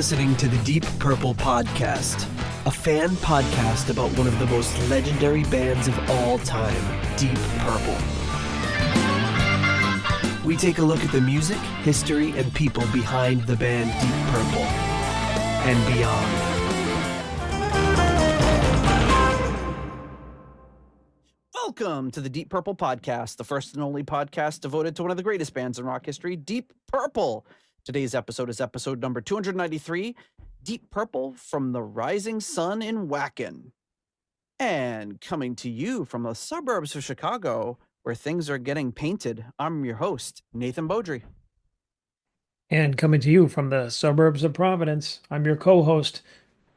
listening to the Deep Purple Podcast, a fan podcast about one of the most legendary bands of all time, Deep Purple. We take a look at the music, history, and people behind the band Deep Purple and beyond. Welcome to the Deep Purple Podcast, the first and only podcast devoted to one of the greatest bands in rock history, Deep Purple. Today's episode is episode number 293, Deep Purple from the Rising Sun in Wacken. And coming to you from the suburbs of Chicago, where things are getting painted, I'm your host, Nathan Beaudry. And coming to you from the suburbs of Providence, I'm your co-host,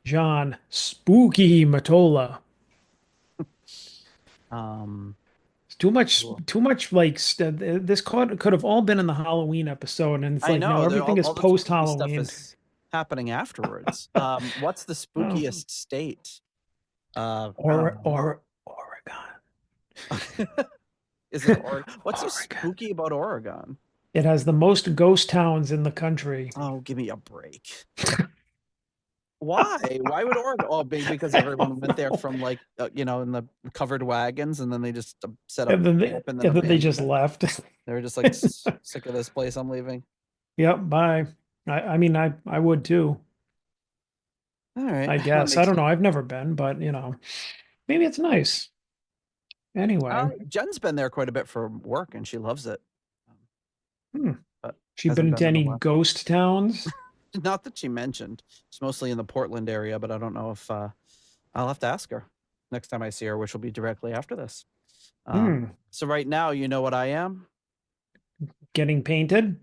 John Spooky Matola. Too much like this could have all been in the Halloween episode, and it's like no, everything is post Halloween. Stuff is happening afterwards. What's the spookiest state? Oregon. Is it Oregon? What's so spooky about Oregon? It has the most ghost towns in the country. Oh, give me a break. Why? Why would Oregon? Oh, because everyone went there from in the covered wagons, and then they just set up and then they just left. They were just like sick of this place. I'm leaving. Yep. Bye. I mean, I would too. All right. I guess I don't know. I've never been, but maybe it's nice. Anyway, Jen's been there quite a bit for work, and she loves it. But she's been to any ghost towns? Not that she mentioned. It's mostly in the Portland area, but I don't know if I'll have to ask her next time I see her, which will be directly after this. So right now, you know what I am? Getting painted?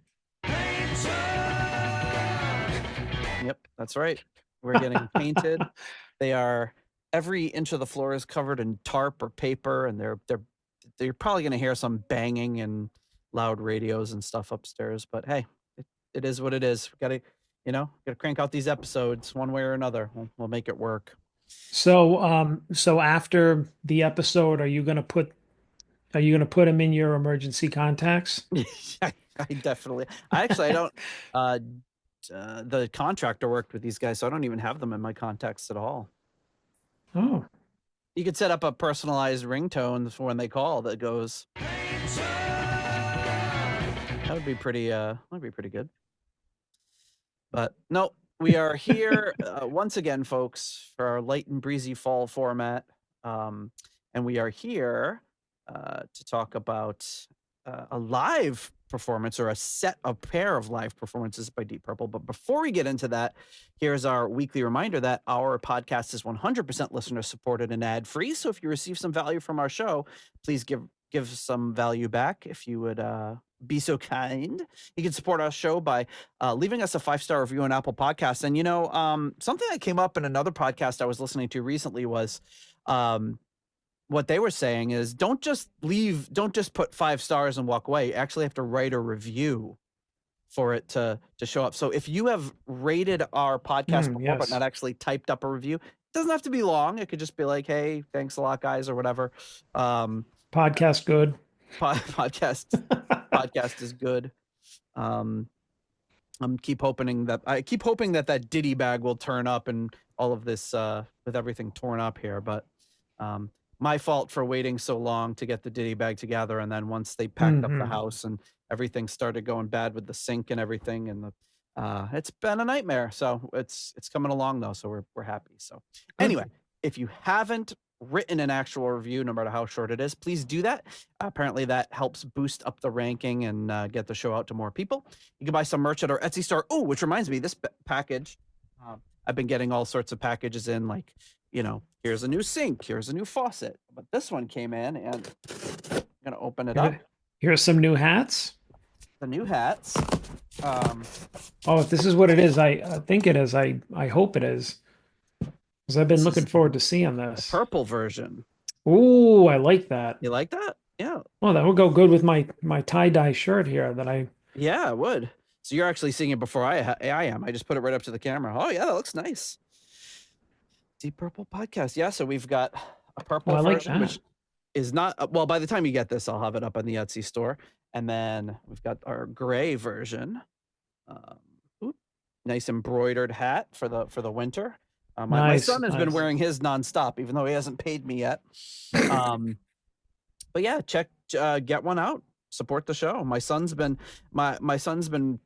Yep, that's right. We're getting painted. Every inch of the floor is covered in tarp or paper, and they're probably going to hear some banging and loud radios and stuff upstairs. But hey, it is what it is. We got to crank out these episodes one way or another. We'll make it work. So after the episode, are you gonna put them in your emergency contacts? I definitely. I don't. The contractor worked with these guys, so I don't even have them in my contacts at all. Oh. You could set up a personalized ringtone for when they call that goes. That would be pretty. That'd be pretty good. But no, we are here once again, folks, for our light and breezy fall format, and we are here to talk about a live performance or a pair of live performances by Deep Purple. But before we get into that, here's our weekly reminder that our podcast is 100% listener supported and ad free. So if you receive some value from our show, please give some value back if you would be so kind. You can support our show by leaving us a 5-star review on Apple Podcasts. And something that came up in another podcast I was listening to recently was what they were saying is don't just put 5 stars and walk away. You actually have to write a review for it to show up. So if you have rated our podcast before, but not actually typed up a review, it doesn't have to be long. It could just be like, hey, thanks a lot, guys, or whatever. Podcast good. Podcast is good. I keep hoping that Diddy bag will turn up and all of this with everything torn up here, but my fault for waiting so long to get the Diddy bag together, and then once they packed up the house and everything started going bad with the sink and everything, and it's been a nightmare. So it's coming along though, so we're happy. So anyway, if you haven't written an actual review, no matter how short it is, please do that. Apparently that helps boost up the ranking and get the show out to more people. You can buy some merch at our Etsy store. Oh, which reminds me, this package, I've been getting all sorts of packages in, like, here's a new sink, here's a new faucet. But this one came in, and I'm going to open it up. Here's some new hats. The new hats. If this is what it is, I think it is. I hope it is. Because I've been looking forward to seeing this. The purple version. Ooh, I like that. You like that? Yeah. Well, that would go good with my tie-dye shirt here that I... Yeah, it would. So you're actually seeing it before I am. I just put it right up to the camera. Oh, yeah, that looks nice. Deep Purple Podcast. Yeah, so we've got a purple version, which is not... Well, by the time you get this, I'll have it up on the Etsy store. And then we've got our gray version. nice embroidered hat for the winter. My Nice, son has been nice. wearing his nonstop, even though he hasn't paid me yet. But yeah, get one out. Support the show. My son's been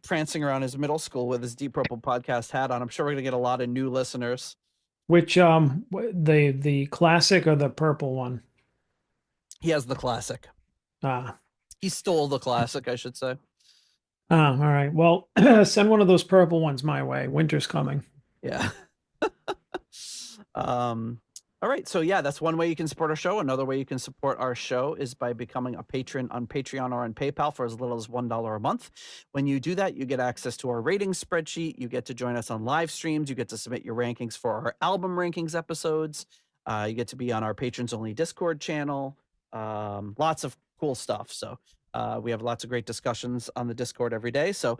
prancing around his middle school with his Deep Purple podcast hat on. I'm sure we're gonna get a lot of new listeners. Which the classic or the purple one? He has the classic. Ah. He stole the classic, I should say. Ah, all right. Well, send one of those purple ones my way. Winter's coming. Yeah. All right. So yeah, that's one way you can support our show. Another way you can support our show is by becoming a patron on Patreon or on PayPal for as little as $1 a month. When you do that, you get access to our ratings spreadsheet. You get to join us on live streams. You get to submit your rankings for our album rankings episodes. You get to be on our patrons only Discord channel. Lots of cool stuff. So we have lots of great discussions on the Discord every day. So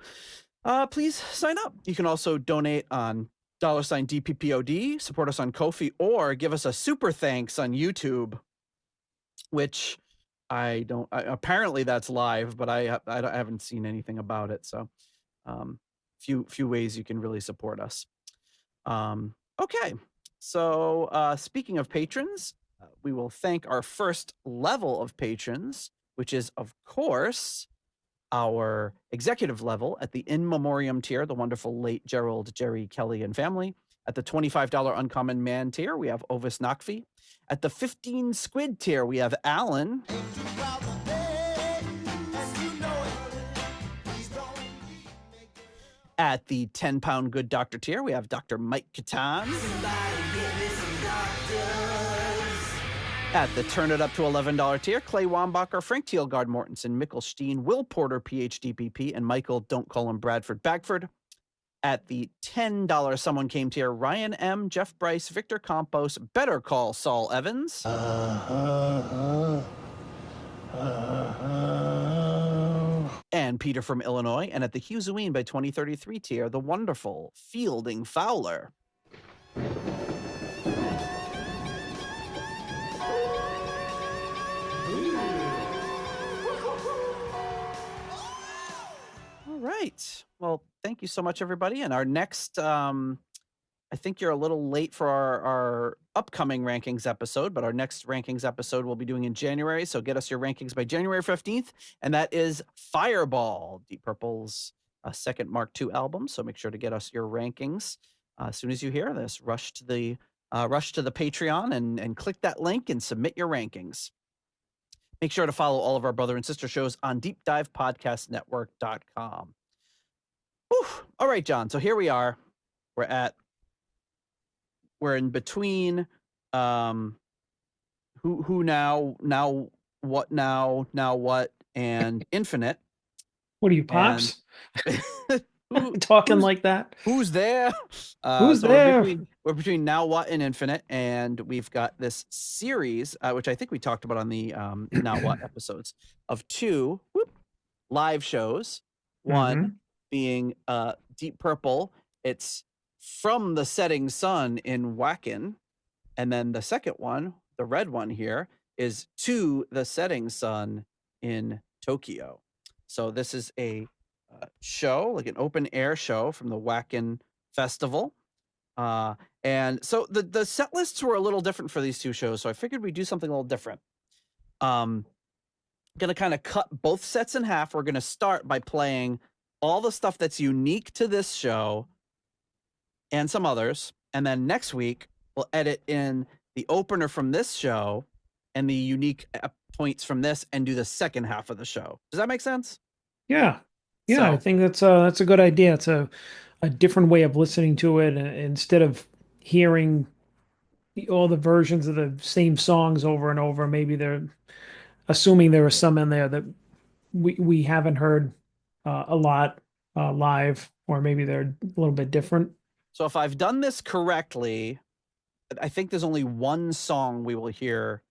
please sign up. You can also donate on $DPPOD, support us on Ko-fi, or give us a super thanks on YouTube, which apparently that's live, but I haven't seen anything about it. So few ways you can really support us. Okay. So speaking of patrons, we will thank our first level of patrons, which is, of course, our executive level at the in memoriam tier, the wonderful late Gerald, Jerry, Kelly, and family. At the $25 uncommon man tier, we have Ovis Nakfi. At the 15 squid tier, we have Alan. At the 10-pound good doctor tier, we have Dr. Mike Catan. At the turn it up to $11 tier, Clay Wambacher, Frank Thielgard Mortensen, Mikkel Steen, Will Porter, PhD PP, and Michael, don't call him Bradford Bagford. At the $10 someone came tier, Ryan M., Jeff Bryce, Victor Campos, Better Call Saul Evans. And Peter from Illinois. And at the Hughes Ween by 2033 tier, the wonderful Fielding Fowler. All right. Well, thank you so much, everybody. And our next, I think you're a little late for our upcoming rankings episode, but our next rankings episode we'll be doing in January. So get us your rankings by January 15th. And that is Fireball, Deep Purple's second Mark II album. So make sure to get us your rankings as soon as you hear this. Rush to the Patreon and click that link and submit your rankings. Make sure to follow all of our brother and sister shows on deepdivepodcastnetwork.com. Whew. All right, John. So here we are. We're in between who now what now what and Infinite. What are you, Pops? And talking like that? Who's there? Who's there? We're between Now What and Infinite, and we've got this series, which I think we talked about on the Now What episodes, of two live shows. One being Deep Purple. It's From the Setting Sun in Wacken. And then the second one, the red one here, is To the Setting Sun in Tokyo. So this is a show, like an open air show from the Wacken Festival. And so the set lists were a little different for these two shows. So I figured we'd do something a little different. Going to kind of cut both sets in half. We're going to start by playing all the stuff that's unique to this show and some others. And then next week, we'll edit in the opener from this show and the unique points from this and do the second half of the show. Does that make sense? Yeah. Yeah, I think that's a good idea. It's a different way of listening to it, instead of hearing all the versions of the same songs over and over. Maybe they're assuming there are some in there that we haven't heard a lot live, or maybe they're a little bit different. So if I've done this correctly, I think there's only one song we will hear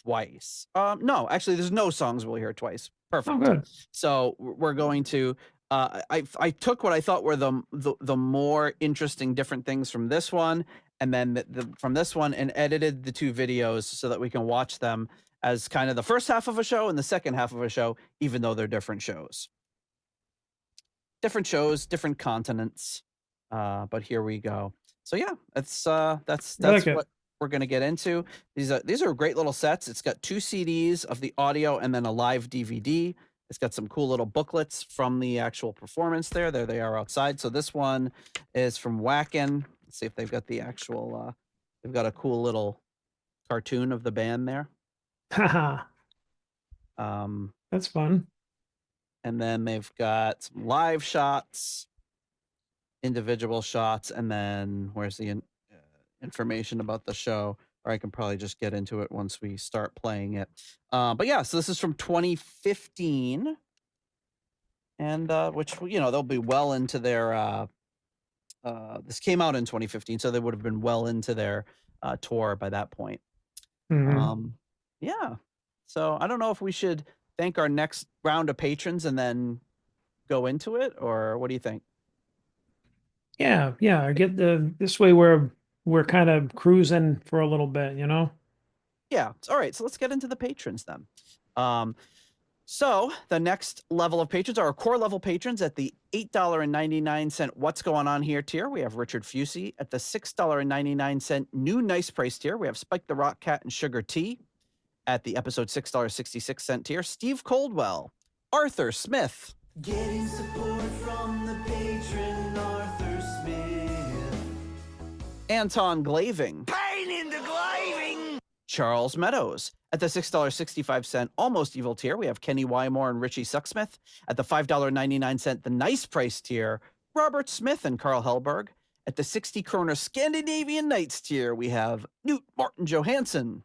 twice. No, actually, there's no songs we'll hear twice. Perfect. Oh, good. So we're going to. I took what I thought were the more interesting different things from this one, and then from this one, and edited the two videos so that we can watch them as kind of the first half of a show and the second half of a show, even though they're different shows. Different shows, different continents. But here we go. So yeah, that's I like it. what we're gonna get into. These are great little sets. It's got 2 CDs of the audio and then a live DVD. It's got some cool little booklets from the actual performance there. There they are outside. So this one is from Wacken. Let's see if they've got the actual they've got a cool little cartoon of the band there. Haha. That's fun. And then they've got some live shots, individual shots, and then where's the information about the show? Or I can probably just get into it once we start playing it. But yeah, so this is from 2015, and which they'll be well into their. This came out in 2015, so they would have been well into their tour by that point. Yeah. So I don't know if we should thank our next round of patrons and then go into it, or what do you think? Yeah, I get this way we're kind of cruising for a little bit, you know? Yeah. All right. So let's get into the patrons then. So the next level of patrons are our core level patrons at the $8.99 What's Going On Here tier. We have Richard Fusey. At the $6.99 new nice price tier, we have Spike the Rock Cat and Sugar Tea. At the episode $6.66 tier, Steve Coldwell, Arthur Smith. Getting support from the patron Arthur Smith. Anton Glaving. Pain in the Glaving. Charles Meadows. At the $6.65 Almost Evil tier, we have Kenny Wymore and Richie Sucksmith. At the $5.99 The Nice Price tier, Robert Smith and Carl Hellberg. At the 60 kroner Scandinavian Nights tier, we have Newt Martin Johansson.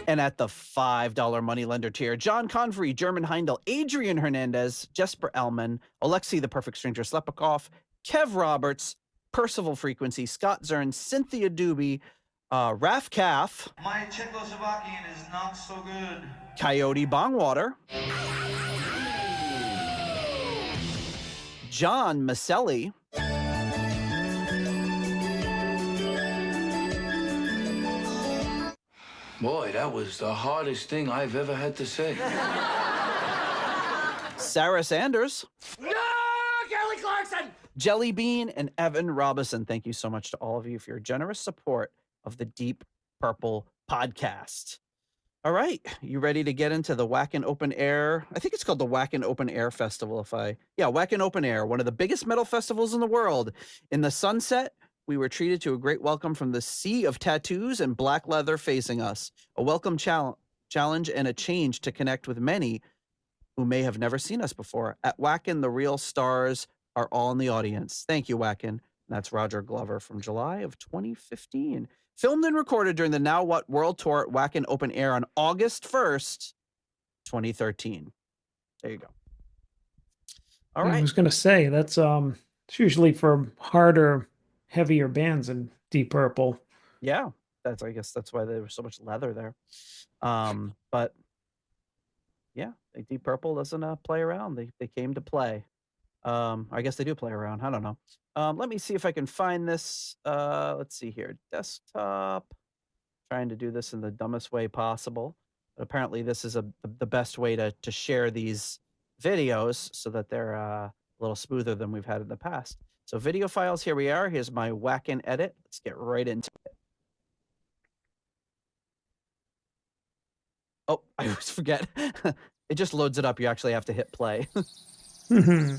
And at the $5 moneylender tier, John Convery, German Heindel, Adrian Hernandez, Jesper Elman, Alexei the Perfect Stranger Slepikov, Kev Roberts, Percival Frequency, Scott Zern, Cynthia Doobie, Raf Calf. My Czechoslovakian is not so good. Coyote Bongwater. John Maselli. Boy, that was the hardest thing I've ever had to say. Sarah Sanders. No, Kelly Clarkson! Jelly Bean and Evan Robison. Thank you so much to all of you for your generous support of the Deep Purple podcast. All right, you ready to get into the Wacken Open Air? I think it's called the Wacken Open Air Festival. Wacken Open Air, one of the biggest metal festivals in the world. In the sunset, we were treated to a great welcome from the sea of tattoos and black leather facing us. A welcome challenge and a change to connect with many who may have never seen us before. At Wacken, the real stars are all in the audience. Thank you, Wacken. That's Roger Glover from July of 2015. Filmed and recorded during the Now What World Tour at Wacken Open Air on August 1st, 2013. There you go. All right. I was going to say, that's it's usually for harder, heavier bands than Deep Purple. Yeah, I guess that's why there was so much leather there. But yeah, Deep Purple doesn't play around. They came to play. I guess they do play around. I don't know. Let me see if I can find this. Let's see here. Desktop. Trying to do this in the dumbest way possible. But apparently this is the best way to share these videos so that they're a little smoother than we've had in the past. So video files, here we are. Here's my Wacken edit. Let's get right into it. Oh, I always forget. It just loads it up. You actually have to hit play. There you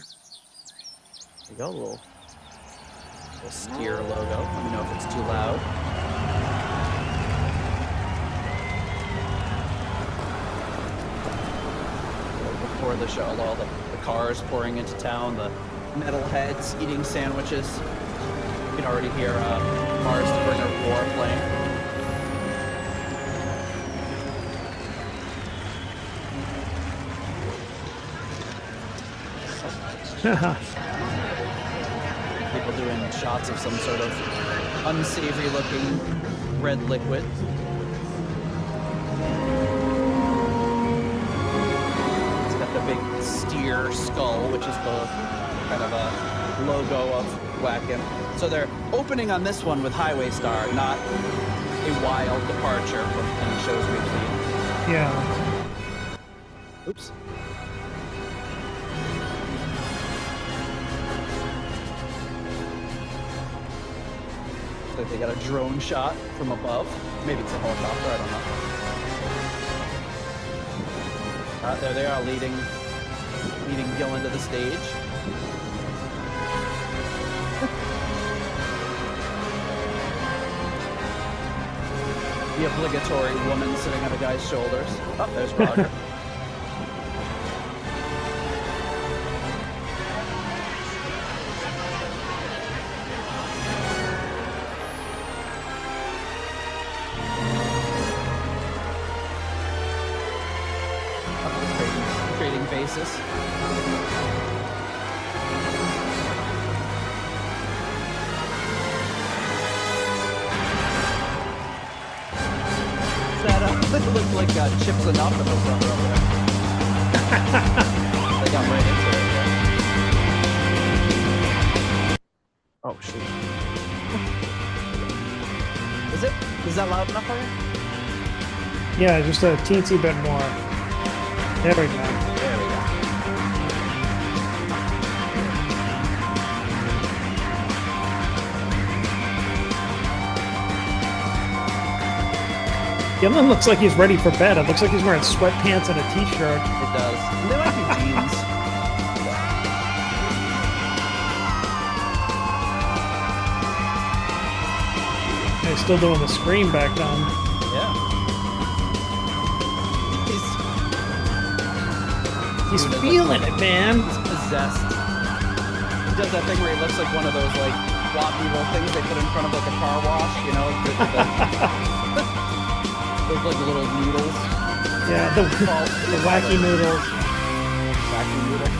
go, little steer logo. Let me know if it's too loud. Before the show, all the cars pouring into town, the metalheads eating sandwiches. You can already hear Mars to Bring Her War playing. People doing shots of some sort of unsavory looking red liquid. It's got the big steer skull, which is the kind of a logo of Wacken. So they're opening on this one with Highway Star, not a wild departure from any shows we've seen. Yeah. Oops. They got a drone shot from above. Maybe it's a helicopter, I don't know. There they are, leading Gil into the stage. The obligatory woman sitting on a guy's shoulders. Oh, there's Roger. Trading faces. It looked like Chips Enough in the front row there. They got right into it, yeah. Oh, shoot. Is that loud enough for you? Yeah, just a teensy bit more. There we go. There we go. Gillen looks like he's ready for bed. It looks like he's wearing sweatpants and a t-shirt. It does. They might be jeans. He's still doing the scream back then. Yeah. He's feeling it, man. He's possessed. He does that thing where he looks like one of those like floppy little things they put in front of like a car wash, you know? Those like little noodles. Yeah, the wacky noodles. Wacky noodle.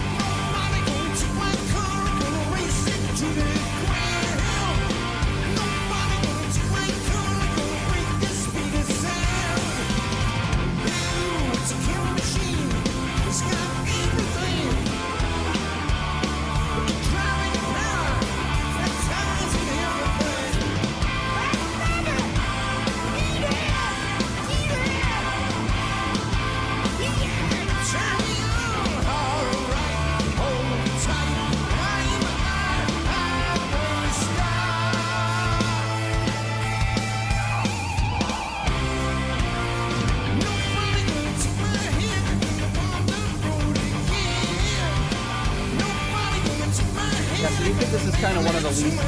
Do you think this is kind of one of the least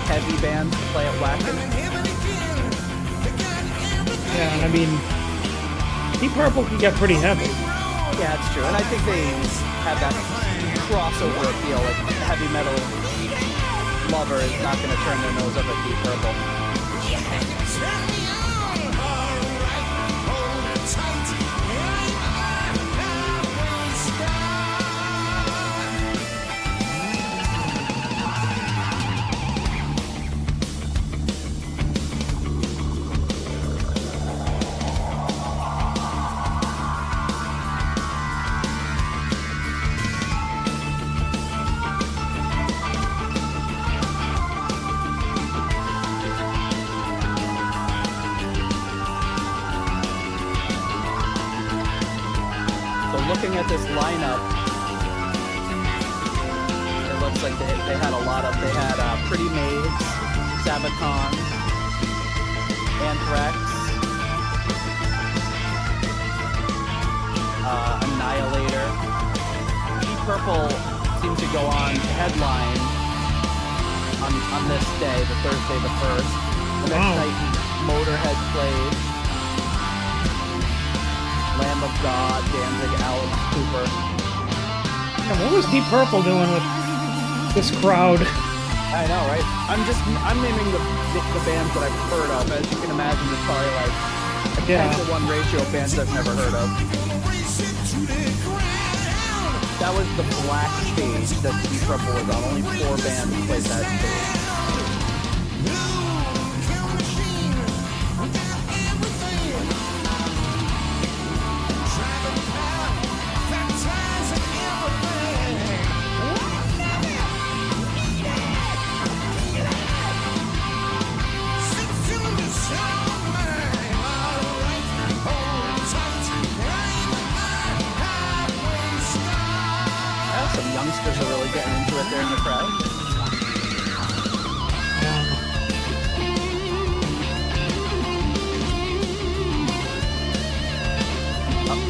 heavy bands to play at Wacken? Yeah, and I mean, Deep Purple can get pretty heavy. Yeah, it's true, and I think they have that crossover appeal. Like heavy metal lover is not going to turn their nose up at Deep Purple. Looking at this lineup, it looks like they had a lot of, they had Pretty Maids, Sabaton, Anthrax, Annihilator. Deep Purple seemed to go on to headline on this day, the Thursday the 1st. The next night, Motorhead played. Lamb of God, Danzig, Alice Cooper. Yeah, what was Deep Purple doing with this crowd? I know, right? I'm naming the bands that I've heard of. As you can imagine, there's probably like a 10-to-1 ratio of bands I've never heard of. That was the black stage that Deep Purple was on. Only 4 bands played that stage. Youngsters are really getting into it there in the crowd.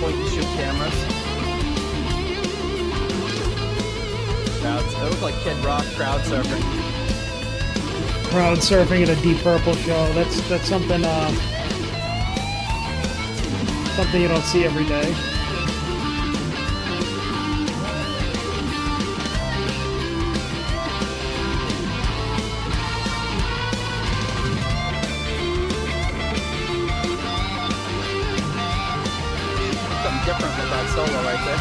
point and shoot cameras. It looked like Kid Rock crowd surfing. Crowd surfing at a Deep Purple show. That's something something you don't see every day. Something different with that solo right there.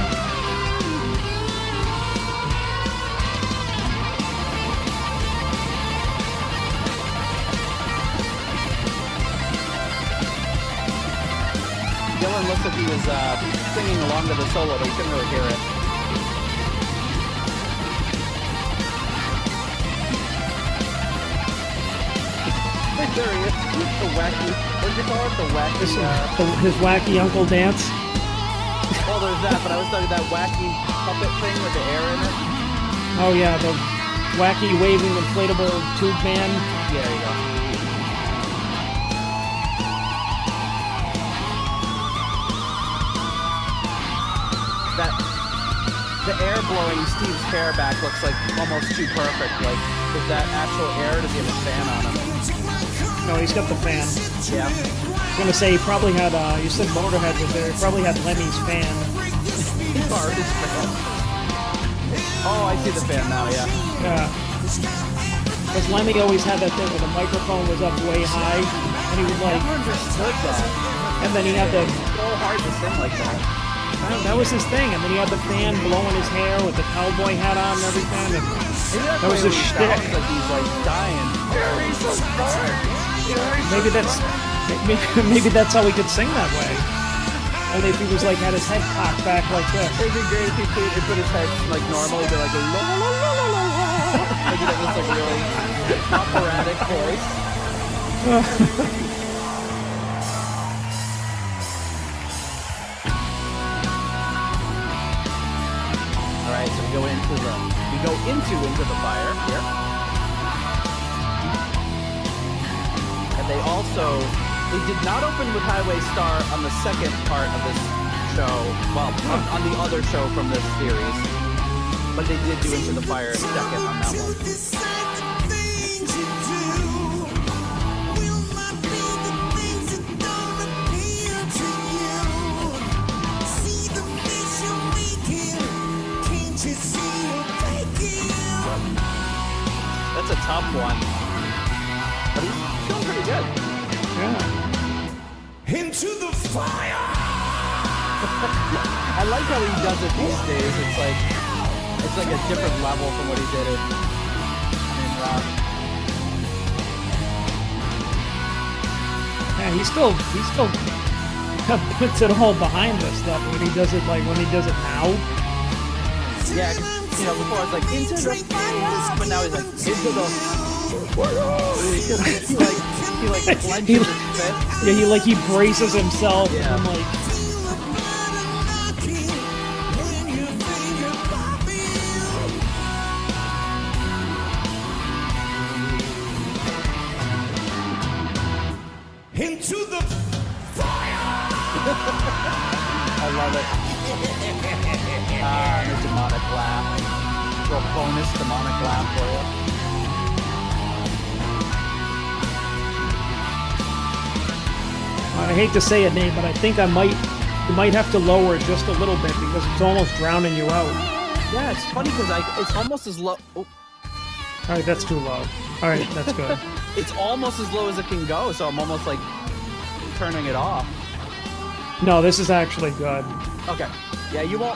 Dylan looks like he was singing along to the solo, but you couldn't really hear it. There he is. The wacky, what did you call it? The wacky... his wacky uncle dance. Oh, there's that, but I was talking that wacky puppet thing with the air in it. Oh yeah, the wacky waving inflatable tube man. Yeah, there you go. The air blowing Steve's hair back looks like almost too perfect. Like, is that actual air? Does he have a fan on him? No, he's got the fan. Yeah. I was gonna say he probably had. You said Motorhead was there. He probably had Lemmy's fan. He borrowed his fan. Oh, I see the fan now. Yeah. Yeah. Because Lemmy always had that thing where the microphone was up way high, and he would like. Never understood that. And then he had the. So hard to sing like that. That was his thing, and then he had the fan blowing his hair with the cowboy hat on and everything. And that was his shtick. Like he's like dying. Maybe that's how he could sing that way. Only if he was like had his head cocked back like this. It'd be great if he put his head like normal, he'd be like la la la la la la. Like that was like really operatic voice. Alright, so we go into the fire here. And they did not open with Highway Star on the second part of this show, well, on the other show from this series, but they did do Into the Fire second on that one. That's a tough one. But he's doing pretty good. Yeah. Into the fire! I like how he does it these days. It's like a different level from what he did in Rock. Yeah, he still puts it all behind this stuff when he does it now. Yeah, you know, before it's like into the fire, but now he's like into the he like clenches his fist. Yeah, he braces himself. Yeah. And like Into the fire! I love it. The demonic laugh. Little bonus demonic laugh for you. I hate to say it, Nate, but I think you might have to lower it just a little bit because it's almost drowning you out. Yeah, it's funny because it's almost as low. Oh. All right, that's too low. All right, that's good. It's almost as low as it can go, so I'm almost like turning it off. No, this is actually good. Okay. Yeah, you'll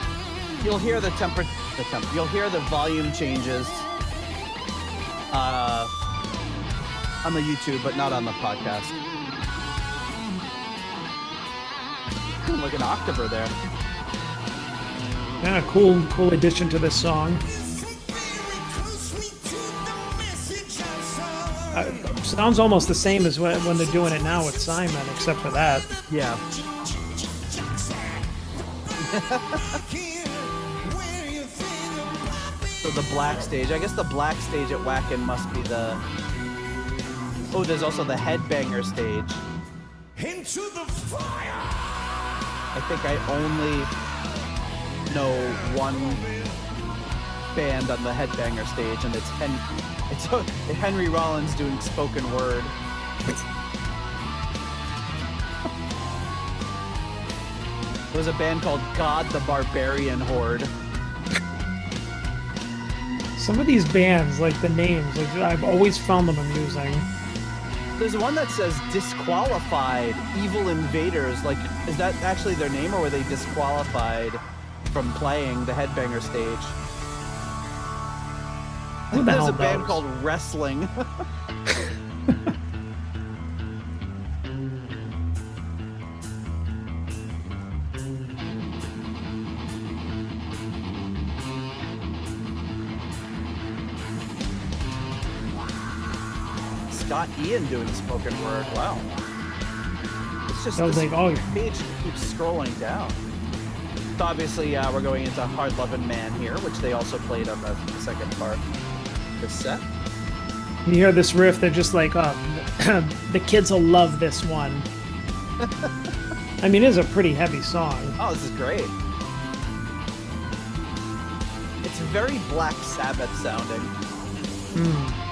hear you'll hear the volume changes on the YouTube, but not on the podcast. Like an octaver there. Yeah, cool addition to this song. Sounds almost the same as when they're doing it now with Simon, except for that. Yeah. So the black stage. I guess the black stage at Wacken must be the... Oh, there's also the headbanger stage. Into the fire! I think I only know one band on the Headbanger stage, and it's Henry Rollins doing spoken word. There was a band called God the Barbarian Horde. Some of these bands, like the names, like, I've always found them amusing. There's one that says disqualified, evil invaders. Like, is that actually their name, or were they disqualified from playing the Headbanger stage? Who the hell There's a band knows? called Wrestling. Scott Ian doing spoken word. Wow. It's just I was this like, oh, page keeps scrolling down. So obviously, we're going into Hard Lovin' Man here, which they also played on the second part of the set. you hear this riff, they're just like, oh, the kids will love this one. I mean, it is a pretty heavy song. Oh, this is great. It's very Black Sabbath sounding.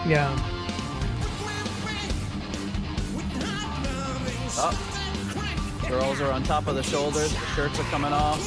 Yeah. Oh, girls are on top of the shoulders. The shirts are coming off.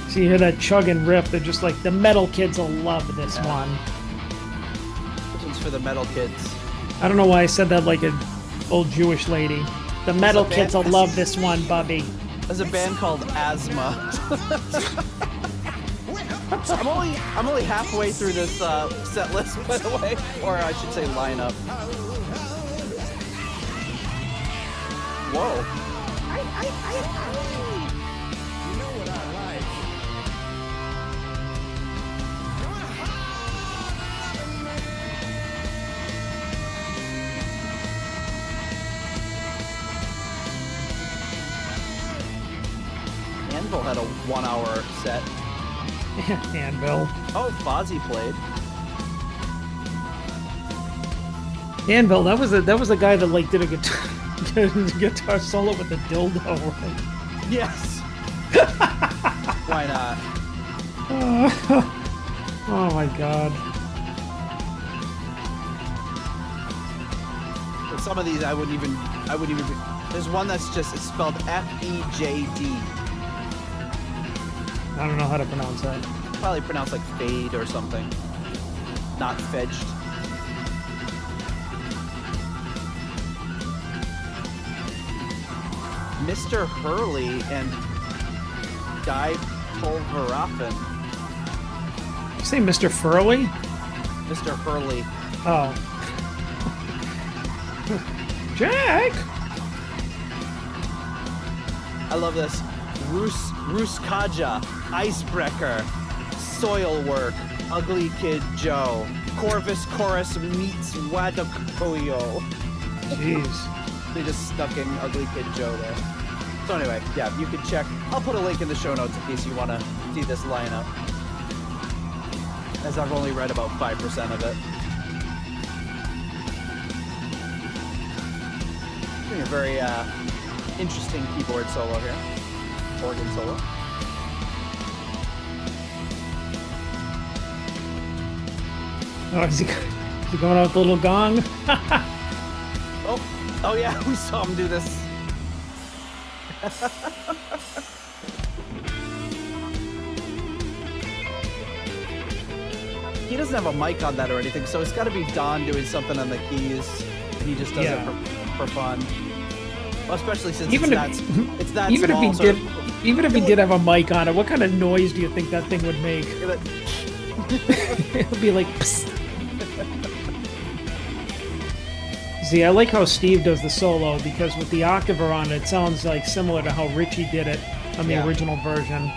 So you hear that chugging riff, they're just like, the metal kids will love this one. This one's for the metal kids. I don't know why I said that like an old Jewish lady. The metal band- kids will love this one, Bubby. There's a band called Asthma. I'm only halfway through this set list, by the way, or I should say lineup. Whoa. You know what I like? Anvil had a 1 hour set. Anvil. Oh, Fozzy played. Anvil, that was a guy that like did a guitar solo with a dildo, right? Yes. Why not? Oh my god. But some of these I wouldn't even. There's one that's just it's spelled F-E-J-D. I don't know how to pronounce that. Probably pronounced like fade or something. Not fedged. Mr. Hurley and Guy Pulverafen. You say Mr. Furley? Mr. Hurley. Oh. Jack! I love this. Ruskaja, Icebreaker, Soil Work, Ugly Kid Joe, Corvus Chorus meets Wadakoyo. Jeez. They just stuck in Ugly Kid Joe there. So anyway, yeah, you can check. I'll put a link in the show notes in case you want to see this lineup. As I've only read about 5% of it. Doing a very interesting keyboard solo here. Organ solo. Oh, is he going out with a little gong? Oh yeah, we saw him do this. He doesn't have a mic on that or anything, so it's got to be Don doing something on the keys. He just does it for fun. Well, especially since Even it's that even small. even if he did have a mic on it, what kind of noise do you think that thing would make? It would be like. Psst. See, I like how Steve does the solo because with the octaver on it, it sounds like similar to how Richie did it on the original version.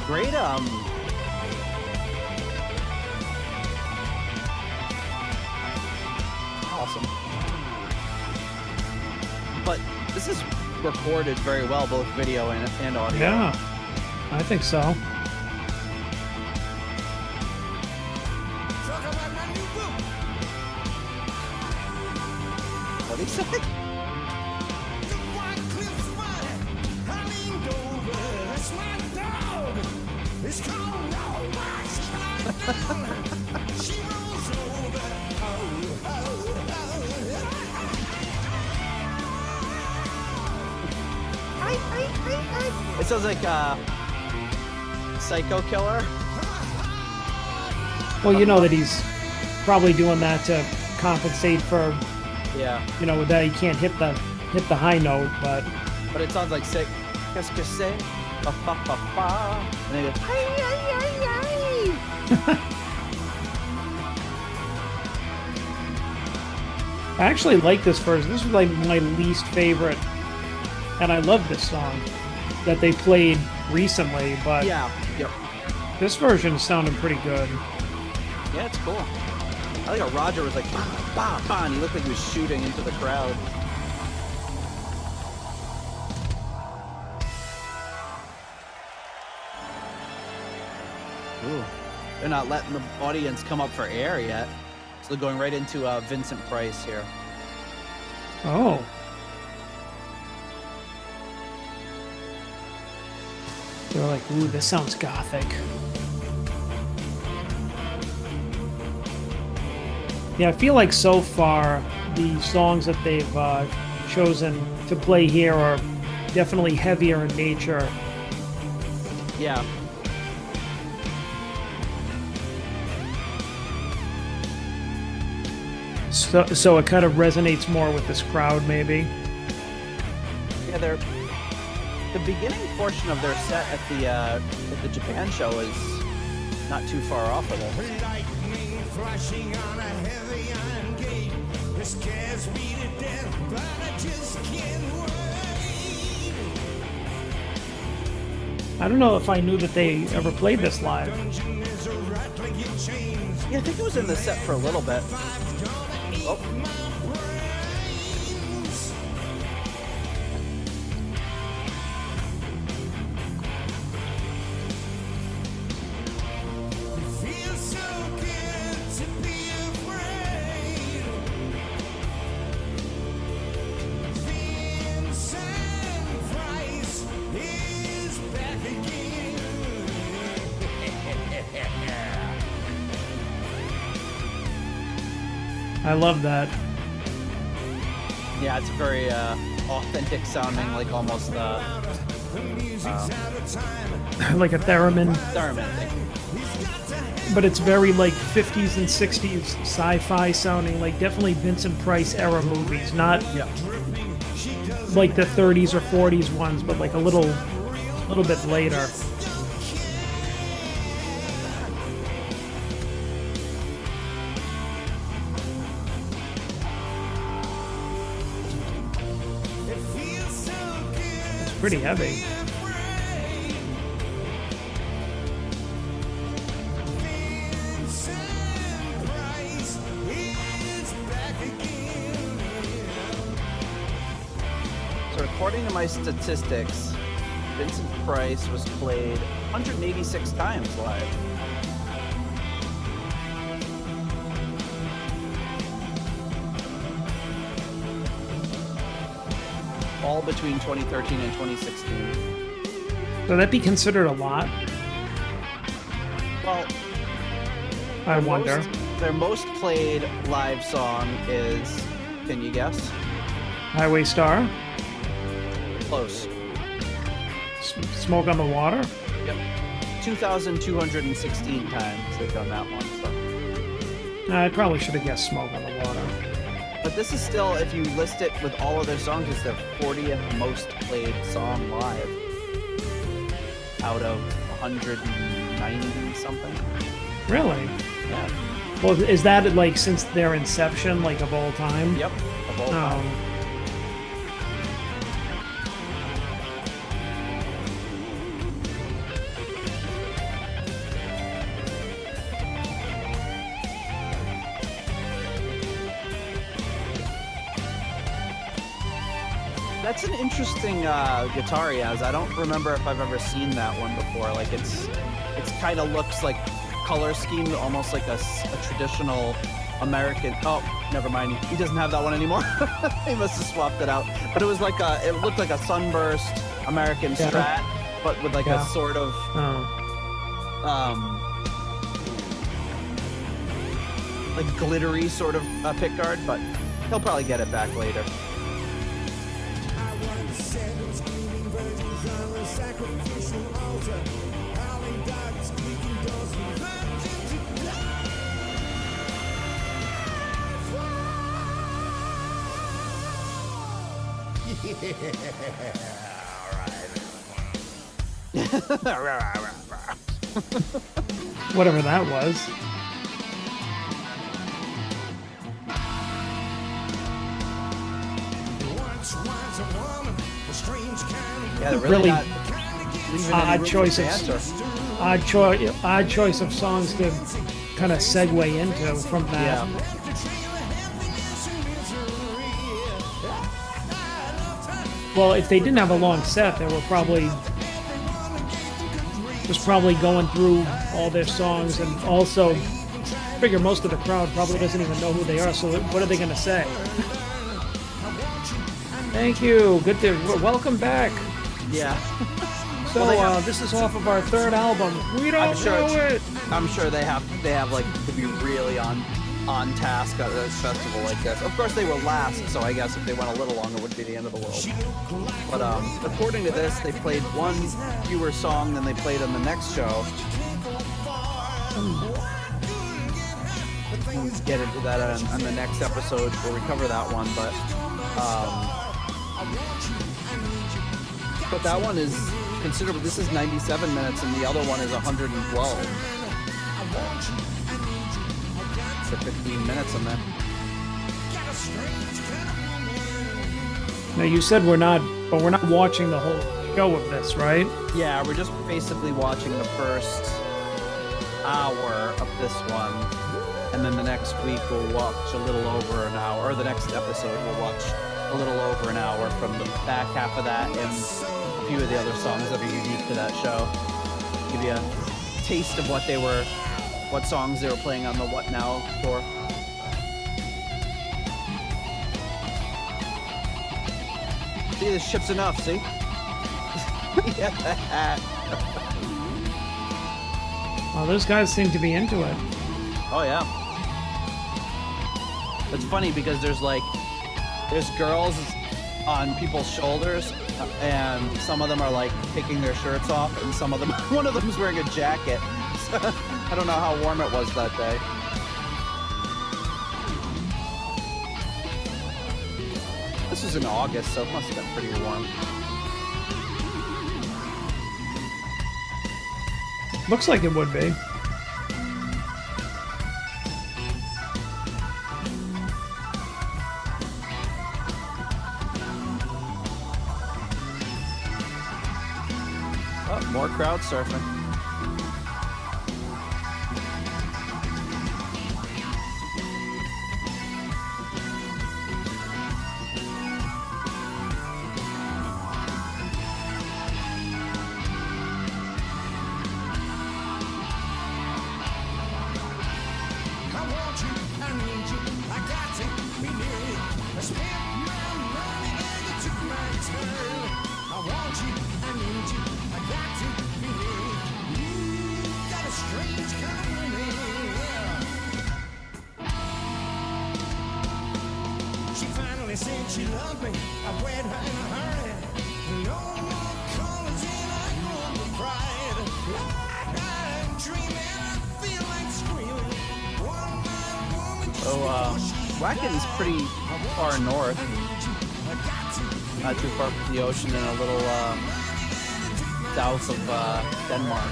Great, awesome. But this is recorded very well, both video and audio. Yeah, I think so. Talk about my new book. What did he say? The white cliff's mine. I leaned over. That's my dog. It's called No Watch Down. She rolls over. It sounds like Psycho Killer. Well, you know that he's probably doing that to compensate for, Yeah, you know, that he can't hit the high note, but but it sounds like sick. Qu'est-ce que c'est? Ba ba ba ba. And then it goes, "Ay, ay, ay, ay." I actually like this version. This was like my least favorite, and I love this song that they played recently, but Yeah, yep. this version sounded pretty good. Yeah, it's cool. I like how Roger was like, bah, bah, bah, and he looked like he was shooting into the crowd. Ooh. They're not letting the audience come up for air yet. So they're going right into Vincent Price here. Oh. They were like, ooh, this sounds gothic. Yeah, I feel like so far the songs that they've chosen to play here are definitely heavier in nature. Yeah. So it kind of resonates more with this crowd, maybe. Yeah, the beginning portion of their set at the Japan show is not too far off of it. Lightning flashing on a heavy iron gate. It scares me to death, but I just can't wait. I don't know if I knew that they ever played this live. Dungeon is a rattling in chains. Yeah, I think it was in the set for a little bit. Oh. My brains. It feels so good to be afraid. Vincent Price is back again. I love that. Yeah, it's very authentic sounding, like almost The music's out of time. Like a theremin. theremin. But it's very like 50s and 60s sci-fi sounding, like definitely Vincent Price era movies, not like the 30s or 40s ones, but like a little bit later. It's pretty heavy. So according to my statistics, Vincent Price was played 186 times live. All between 2013 and 2016. So that be considered a lot? Well, I wonder. their most played live song is, can you guess? Highway Star? Close. Smoke on the Water? Yep. 2,216 times they've done that one. So. I probably should have guessed Smoke on the Water. But this is still, if you list it with all of their songs, it's their 40th most played song live. Out of 190 something. Really? Yeah. Well, is that like since their inception, like of all time? Yep. Of all time. That's an interesting guitar he has. I don't remember if I've ever seen that one before. Like it's kind of looks like color scheme, almost like a traditional American. Oh, never mind. He doesn't have that one anymore. He must have swapped it out. But it was like it looked like a sunburst American Strat, but with like a sort of like glittery sort of pickguard. But he'll probably get it back later. Whatever that was. Yeah, really odd choice of songs to kind of segue into from that. Yeah. Well, if they didn't have a long set, they were probably going through all their songs, and also I figure most of the crowd probably doesn't even know who they are. So what are they going to say? Thank you. Good to welcome back. Yeah. So this is off of our third album. We don't know it. I'm sure they have like to be really on task at a festival like this. Of course, they were last, so I guess if they went a little longer, it would be the end of the world. But according to this, they played one fewer song than they played on the next show. We'll get into that on the next episode where we cover that one, but that one is considerable. This is 97 minutes, and the other one is 112. For 15 minutes on that. Now you said we're not watching the whole show of this, right? Yeah, we're just basically watching the first hour of this one, and then the next week we'll watch a little over an hour, or the next episode we'll watch a little over an hour from the back half of that, and a few of the other songs that are unique to that show. Give you a taste of what songs they were playing on the What Now tour. See, this ship's enough, see? Yeah. Well, those guys seem to be into it. Oh, yeah. It's funny because there's girls on people's shoulders, and some of them are like taking their shirts off, and one of them is wearing a jacket. I don't know how warm it was that day. This was in August, so it must have been pretty warm. Looks like it would be. Oh, more crowd surfing. Wacken's pretty far north, not too far from the ocean, and a little south of Denmark.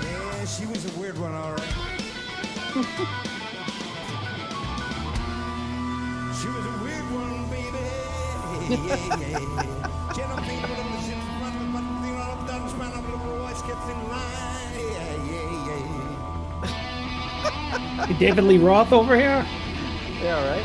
Yeah, she was a weird one, all right. She was a weird one, baby. Yeah. David Lee Roth over here? Yeah, right?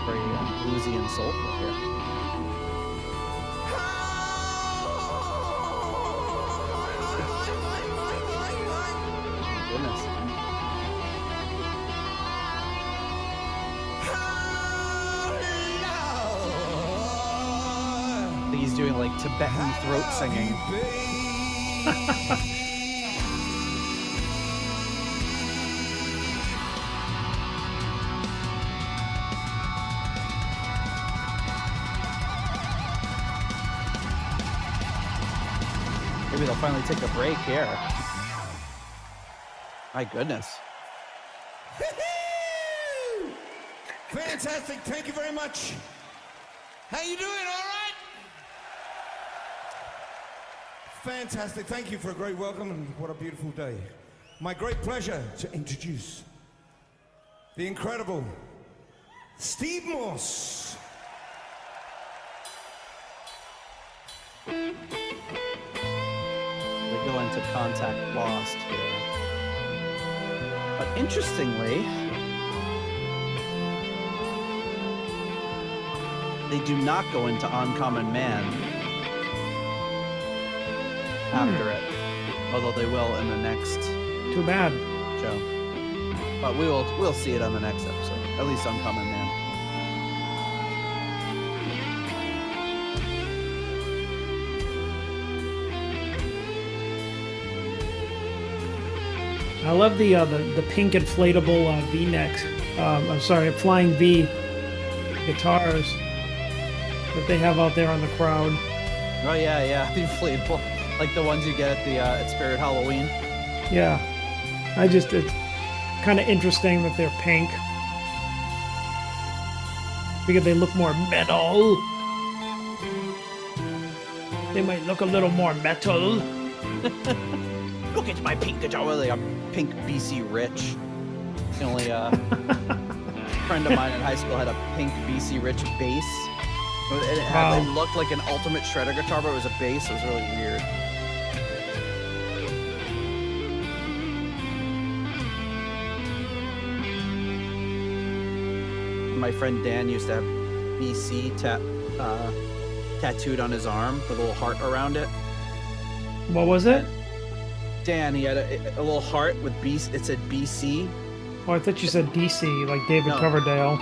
Very bluesy and soulful here. Goodness. I think he's doing like Tibetan throat singing. Maybe they'll finally take a break here. My goodness. Fantastic. Thank you very much. How you doing? All right? Fantastic. Thank you for a great welcome, and what a beautiful day. My great pleasure to introduce the incredible Steve Morse. They go into Contact Lost here. But interestingly, they do not go into Uncommon Man after it, although they will in the next Too bad. show. But we'll see it on the next episode, at least Uncommon Man. I love the pink inflatable V-neck. I'm sorry, Flying V guitars that they have out there on the crowd. Oh yeah, the inflatable, like the ones you get at Spirit Halloween. Yeah, it's kind of interesting that they're pink because they look more metal. They might look a little more metal. Look at my pink guitar. Well, like a pink BC Rich. The only friend of mine in high school had a pink BC Rich bass. It looked like an ultimate shredder guitar, but it was a bass. It was really weird. My friend Dan used to have BC tattooed on his arm with a little heart around it. What was it? Dan, he had a little heart with BC. It said BC. Oh, I thought you said DC, like David No. Coverdale.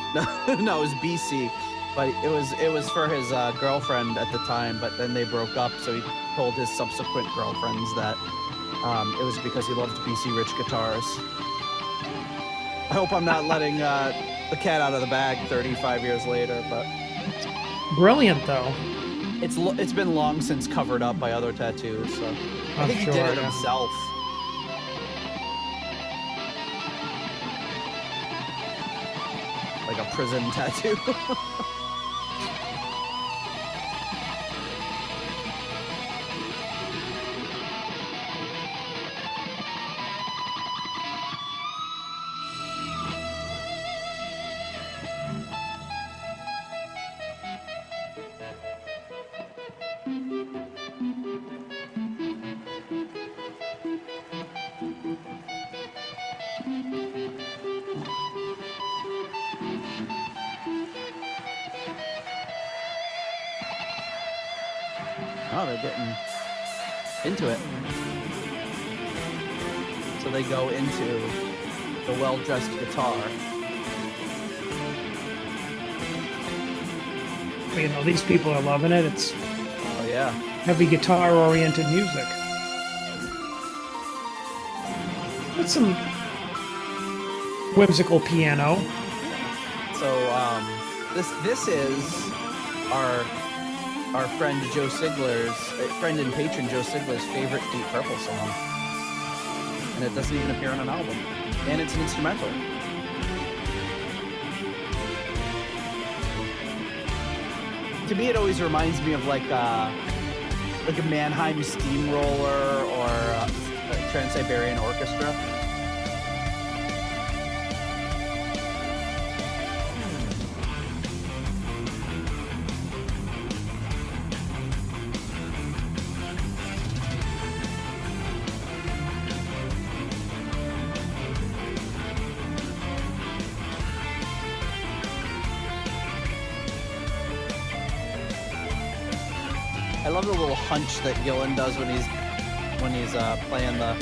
No, it was BC. But it was for his girlfriend at the time. But then they broke up, so he told his subsequent girlfriends that it was because he loved BC Rich guitars. I hope I'm not letting the cat out of the bag 35 years later, but Brilliant, though. it's been long since covered up by other tattoos. So I I'm think he sure, did it yeah. himself. Like a prison tattoo. Oh, they're getting into it. So they go into the well-dressed guitar. You know, these people are loving it. It's Oh yeah. heavy guitar-oriented music. With some whimsical piano. So this is our our friend Joe Sigler's, friend and patron Joe Sigler's favorite Deep Purple song. And it doesn't even appear on an album. And it's an instrumental. To me, it always reminds me of like a Mannheim Steamroller or a Trans-Siberian Orchestra. I love the little hunch that Gillen does when he's playing the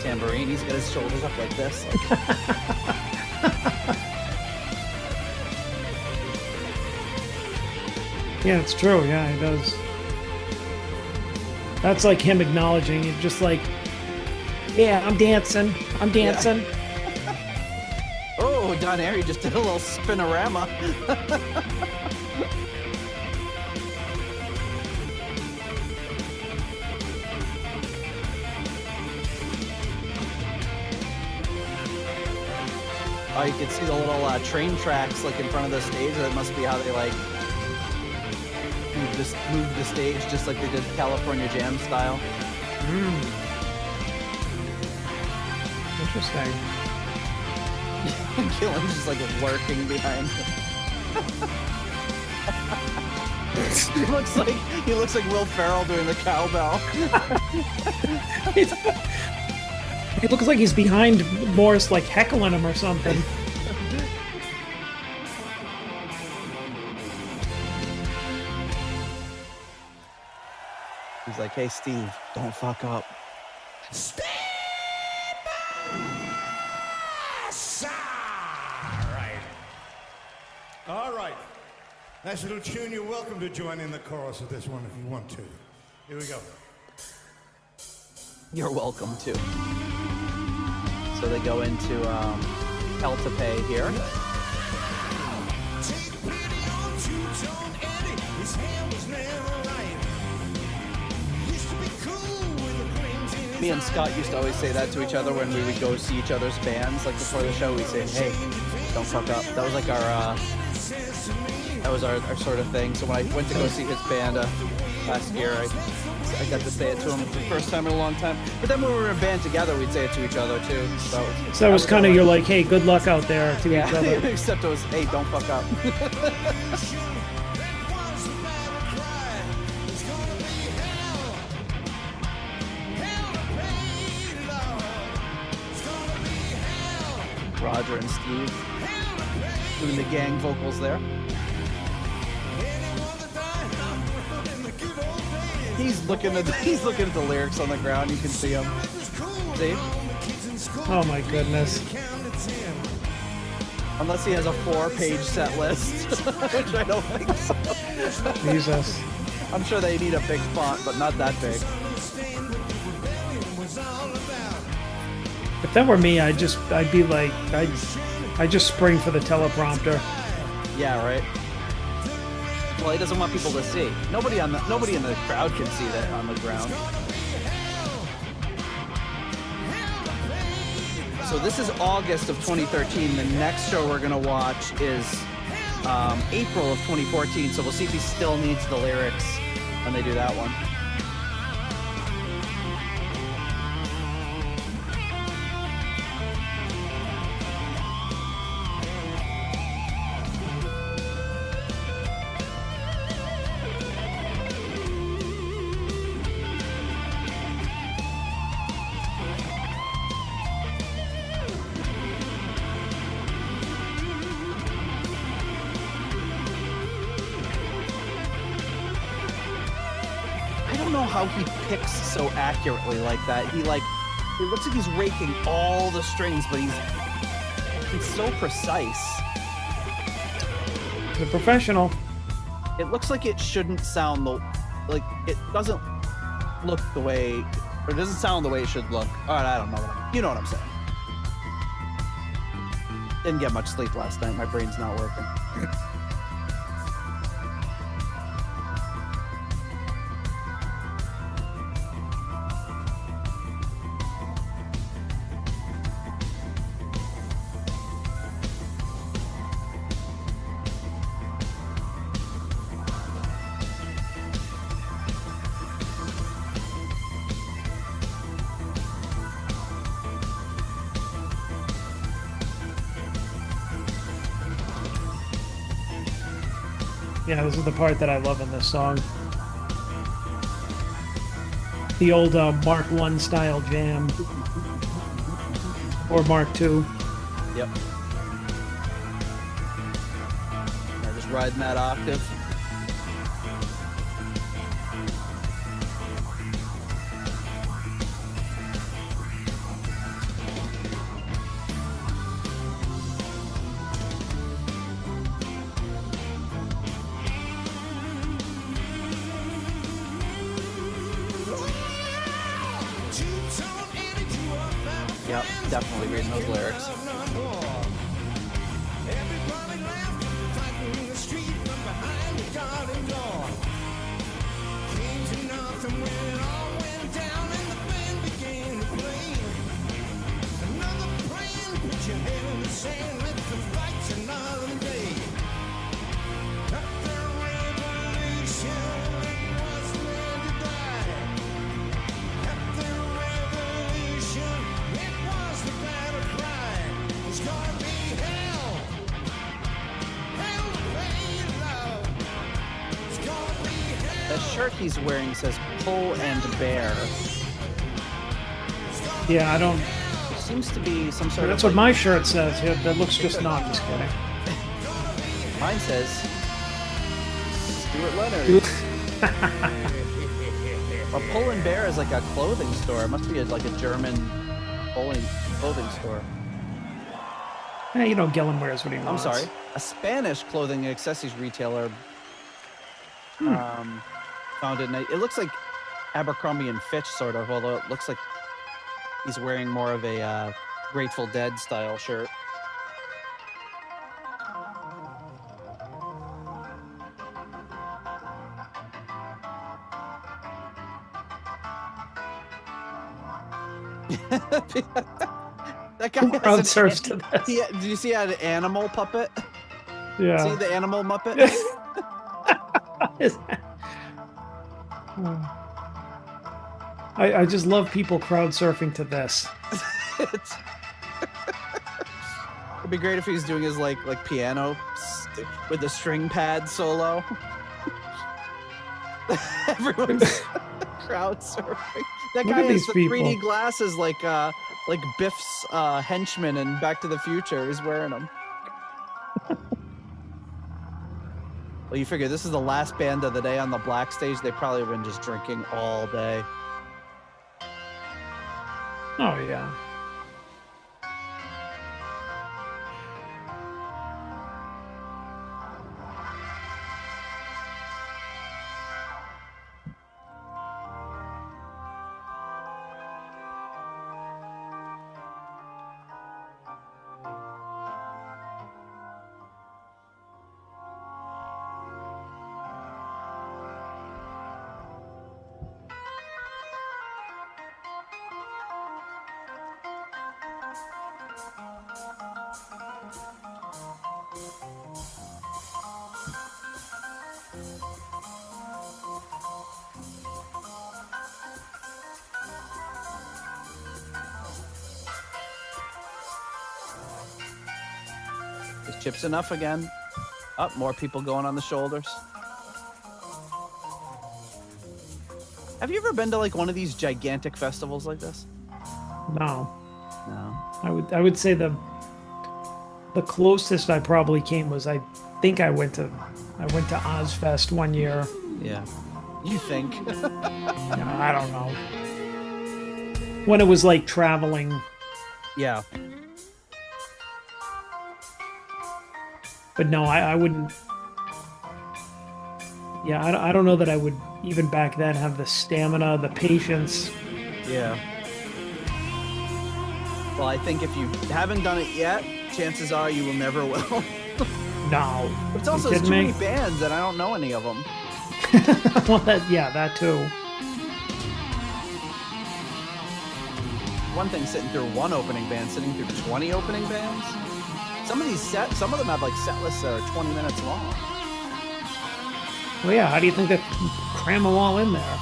tambourine. He's got his shoulders up like this. Yeah, it's true. Yeah, he does. That's like him acknowledging it, just like, yeah, I'm dancing. I'm dancing. Yeah. Oh, Don Airey just did a little spinorama. Oh, you can see the little train tracks like in front of the stage. That must be how they like move the stage, just like they did California Jam style. Interesting. Gillen's just like lurking behind him. he looks like Will Ferrell doing the cowbell. He looks like he's behind Morris, like heckling him or something. He's like, hey, Steve, don't fuck up. Steve! All right. Nice little tune. You're welcome to join in the chorus of this one if you want to. Here we go. You're welcome to. So they go into Hell to Pay here. Take pity on two-tone Eddie. His hand was never right. Used to be cool with the brains in his Me and Scott used to always say that to each other when we would go see each other's bands. Like before the show, we'd say, hey, don't fuck up. That was like our sort of thing. So when I went to go see his band last year, I got to say it to him for the first time in a long time. But then when we were in a band together, we'd say it to each other too. So that was kind of your like, hey, good luck out there to each other. Except it was, hey, don't fuck up. Roger and Steve doing the gang vocals there. He's looking at the lyrics on the ground. You can see him. See? Oh my goodness. Unless he has a 4-page set list, which I don't think so. Jesus. I'm sure they need a big font, but not that big. If that were me, I'd be like, I'd just spring for the teleprompter. Yeah, right. Well, he doesn't want people to see. Nobody in the crowd can see that on the ground. So this is August of 2013. The next show we're gonna watch is April of 2014. So we'll see if he still needs the lyrics when they do that one. How he picks so accurately like that. It looks like he's raking all the strings, but he's so precise. He's a professional. It looks like it shouldn't sound like it doesn't look the way, or it doesn't sound the way it should look. All right, I don't know. You know what I'm saying. Didn't get much sleep last night. My brain's not working. Yeah, this is the part that I love in this song. The old Mark 1 style jam. Or Mark 2. Yep. Yeah, just riding that octave. Yep, definitely reading those lyrics. Everybody laughed, fighting in the street from behind the garden door. Came to nothing when it all went down and the band began to play. Another plan, put your head in the sand, let the fight's another day. After revolution, it was meant to die. After revolution, it was the battle cry. It's gonna be hell. Hell to pay your love. It's gonna be hell. The shirt he's wearing says "Pull and Bear." Yeah, I don't. It seems to be some sort That's of. what my shirt says. Yeah, that looks just not. Just kidding. Mine says Stuart Leonard. A Pull and Bear is like a clothing store. It must be like a German clothing store. Yeah, you know, Gillen wears what he I'm wants. sorry, a Spanish clothing and accessories retailer. Found it. It looks like Abercrombie and Fitch, sort of. Although it looks like he's wearing more of a Grateful Dead style shirt. That guy Who crowd has surfs to this? Did you see an animal puppet? Yeah. See the animal Muppet? I just love people crowd surfing to this. It'd be great if he was doing his like piano with the string pad solo. Everyone's crowd surfing. That Look guy at has these the people. 3D glasses like Biff's henchman in Back to the Future. He's wearing them. Well, you figure this is the last band of the day on the black stage. They probably have been just drinking all day. Oh yeah. Is Chips enough again? Up, more people going on the shoulders. Have you ever been to like one of these gigantic festivals like this? No. No. I would say the closest I probably came was I think I went to Ozfest one year. Yeah. You think? I don't know. When it was like traveling, Yeah. but no, I wouldn't. Yeah, I don't know that I would even back then have the stamina, the patience. Yeah. Well, I think if you haven't done it yet, chances are you will never will. No. It's also You too kidding many me? bands and I don't know any of them. Well, that too. One thing sitting through one opening band, sitting through 20 opening bands. Some of them have like set lists that are 20 minutes long. Well, yeah. How do you think they cram them all in there?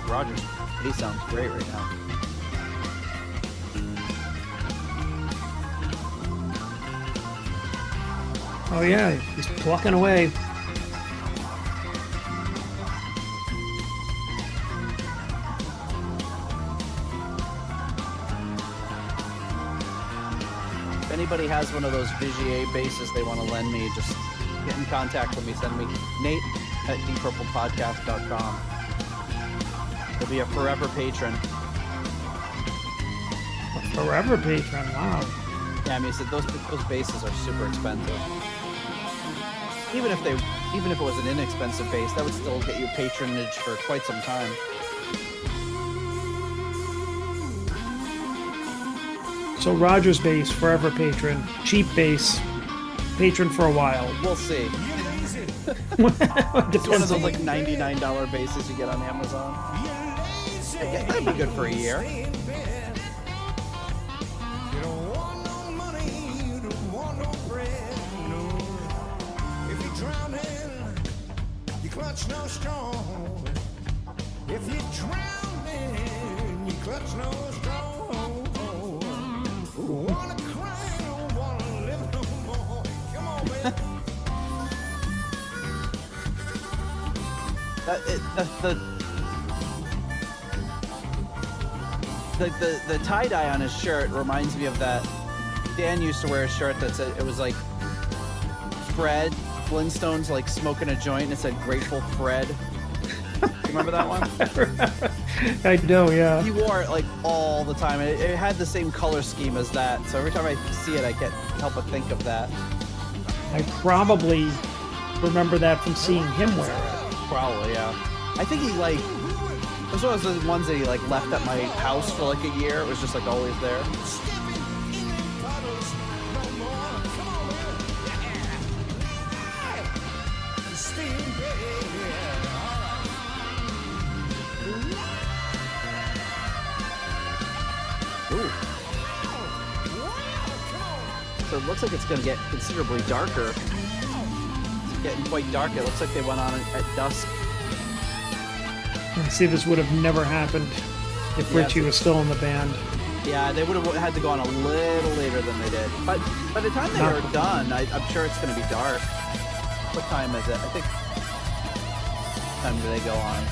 Rogers, he sounds great right now. Oh yeah, he's plucking away. If anybody has one of those Vigier basses they want to lend me, just get in contact with me. Send me Nate@deepurplepodcast.com. He'll be a forever patron. A forever patron, wow. Yeah, I mean, he said those basses are super expensive. Even if it was an inexpensive bass, that would still get you patronage for quite some time. So Rogers bass, forever patron. Cheap bass, patron for a while. We'll see. It's one of those like $99 basses you get on Amazon. That'd be good for a year. You don't want no money, you don't want no bread, no. If you're drowning, you clutch no straw. If you're drowning, you clutch no straw. Wanna cry, don't wanna live no more. Come on, baby. The tie-dye on his shirt reminds me of that. Dan used to wear a shirt that said, it was like Fred Flintstone's like smoking a joint and it said Grateful Fred. You remember that one? I know, yeah. He wore it like all the time. It had the same color scheme as that. So every time I see it, I can't help but think of that. I probably remember that from seeing him wear it. Probably, yeah. I think he like, it was one of those ones that he like left at my house for like a year. It was just like always there. Ooh. So it looks like it's going to get considerably darker. It's getting quite dark. It looks like they went on at dusk. See, this would have never happened if Richie was still in the band. Yeah, they would have had to go on a little later than they did. But by the time they were done, I'm sure it's going to be dark. What time is it? I think. What time do they go on?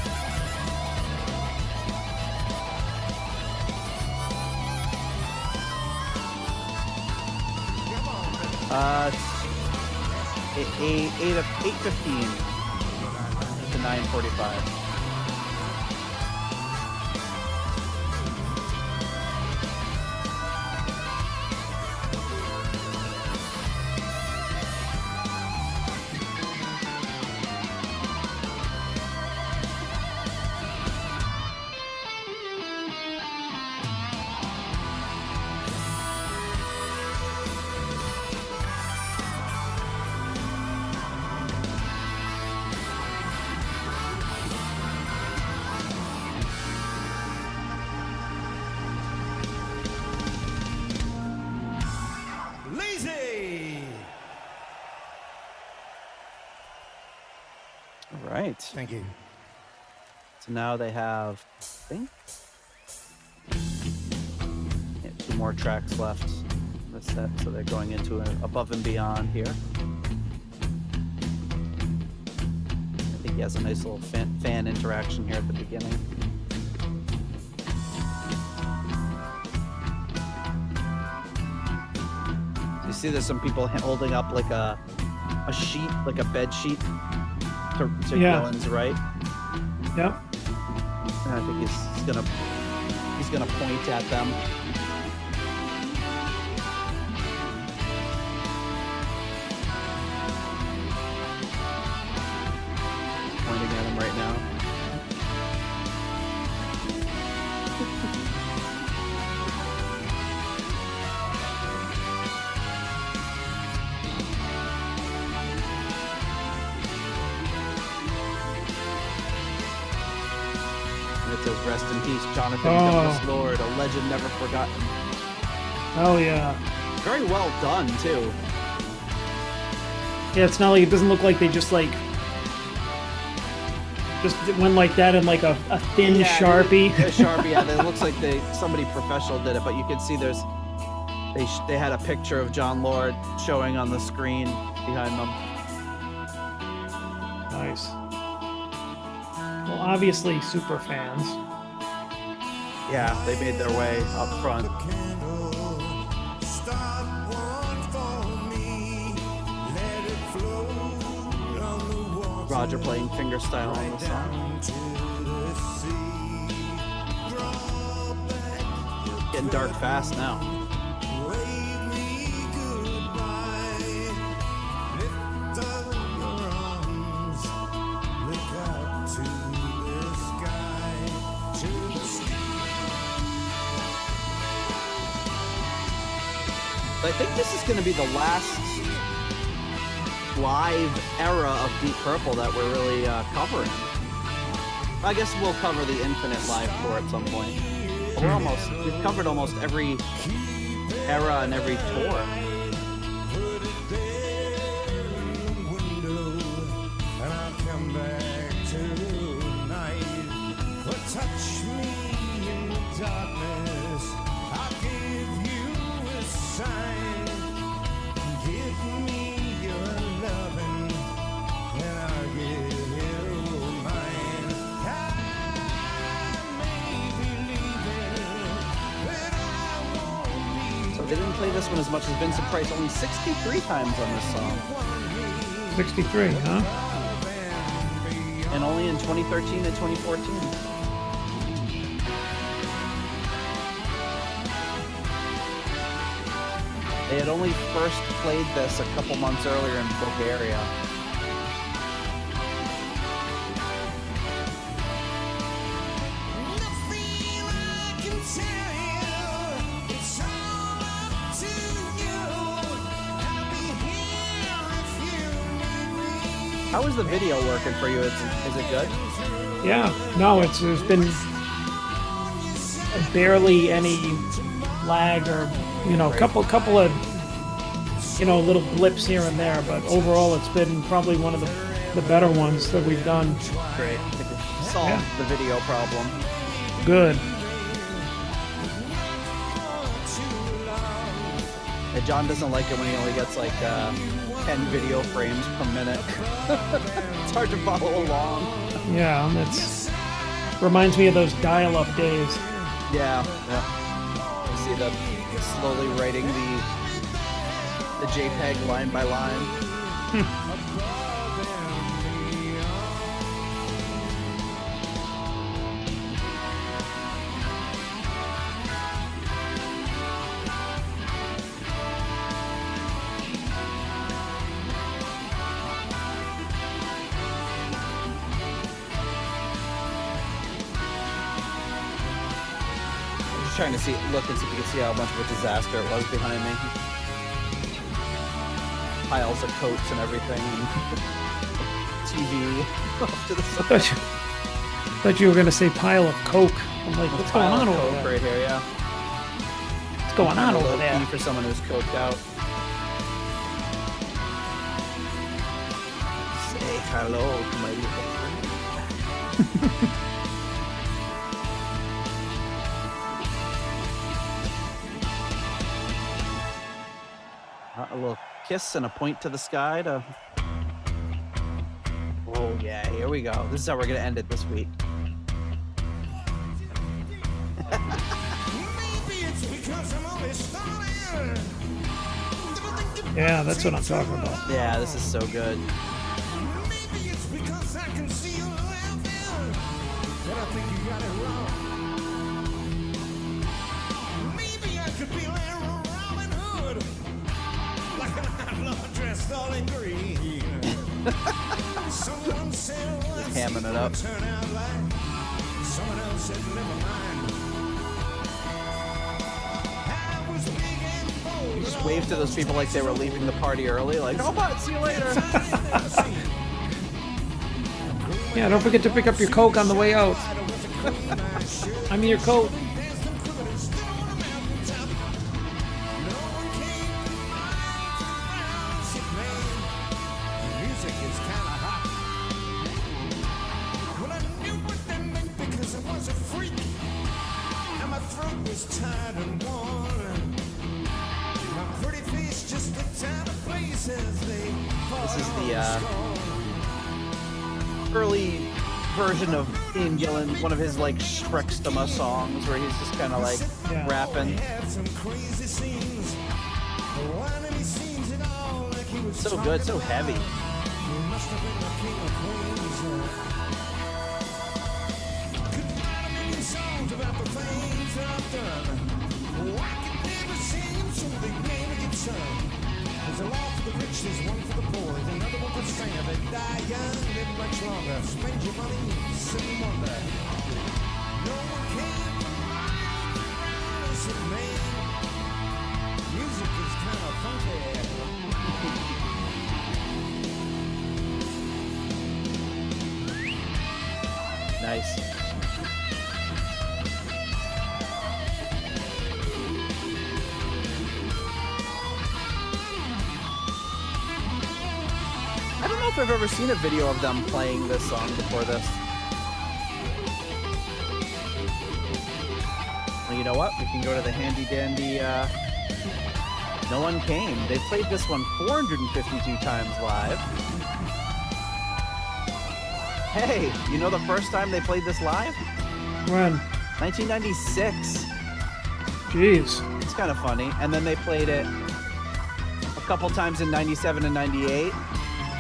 It's 8:15 to 9:45. Right. Thank you. So now they have, I think, 2 more tracks left in the set. So they're going into an above and beyond here. I think he has a nice little fan interaction here at the beginning. You see there's some people holding up like a sheet, like a bed sheet to Dylan's right. Yep. And I think he's gonna point at them. Pointing at him right now. It says, "Rest in peace, Jonathan Douglas Lord, a legend never forgotten." Oh yeah. Very well done too. Yeah, it's not like, it doesn't look like they just like Just one like that and like a thin Sharpie. A Sharpie, yeah. It looks like somebody professional did it, but you can see they had a picture of John Lord showing on the screen behind them. Nice. Well, obviously super fans. Yeah, they made their way up front. Roger playing fingerstyle on the song. Getting dark fast now. I think this is going to be the last live era of Deep Purple that we're really covering. I guess we'll cover the Infinite live tour at some point. We've covered almost every era and every tour. Touch me in the darkness, I'll give you a sign. Give me your loving, and I'll give you mine. I may be leaving, but I won't be. So they didn't play this one as much as Vincent Price, only 63 times on this song. 63, huh? And only in 2013 and 2014. They had only first played this a couple months earlier in Bulgaria. How is the video working for you? Is it good? Yeah. No, there's been barely any lag or, you know, a couple of, you know, little blips here and there, but overall it's been probably one of the better ones that we've done. Great. I think we solved the video problem. Good. Yeah, John doesn't like it when he only gets like 10 video frames per minute. It's hard to follow along. Yeah, that's reminds me of those dial-up days. Yeah. You see them slowly writing the JPEG line by line. Trying to look and see if you can see how much of a disaster it was behind me. Piles of coats and everything, and TV off to the side. I thought you were going to say pile of coke. I'm like, what's going on over there? Right here, yeah. What's going on over there? For someone who's coked out. Say hello to my little friend. A little kiss and a point to the sky to... Oh yeah, here we go. This is how we're gonna end it this week. Yeah, that's what I'm talking about. Yeah, this is so good. Maybe it's because I can see you laughing, that I think you got it wrong. Maybe I could be like Robin Hood, like an outlaw dressed all in green. Someone said, well, just hamming it up. turn out like. Someone else said, never mind. I was big and bold. Just wave to those people like they were leaving the party early, like, oh, but see you later. Yeah, don't forget to pick up your Coke on the way out. I mean your coat. Music is kind of hot. Well, I was tired and worn. My pretty face just a time of places they This is the early version of Ian Gillan, one of his like Shrekstama songs where he's just kind of like rapping. So good, so heavy. There's a law for the rich, there's one for the poor, there's another one for Santa. They die young, live much longer. Spend your money, sit and wonder. No one came around us, man. Music is kind of funky. Nice. I don't know if I've ever seen a video of them playing this song before this. Well, you know what? We can go to the handy dandy, No One Came. They played this one 452 times live. Hey, you know the first time they played this live? When? 1996. Jeez. It's kind of funny. And then they played it a couple times in 97 and 98.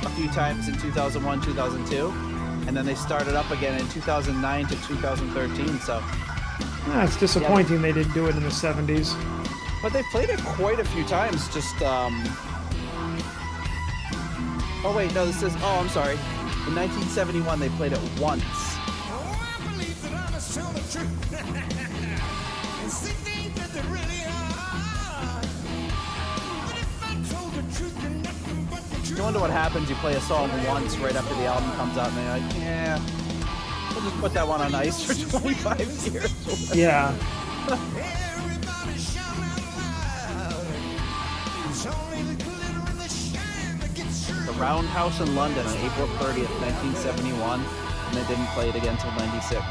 A few times in 2001, 2002, and then they started up again in 2009 to 2013. So, It's disappointing they didn't do it in the 70s. but they played it quite a few times. Just oh wait, no, this is. Oh, I'm sorry. In 1971, they played it once. Oh, I believe that I must tell the truth. And see things that they really are. But if I told the truth, then nothing but the truth. You wonder what happens. You play a song once right after the album comes out, and they're like, yeah, we'll just put that one on ice for 25 years. Yeah. Everybody shout out loud. It's only the glitter and the shine that gets you. The Roundhouse in London on April 30th, 1971, and they didn't play it again until 96.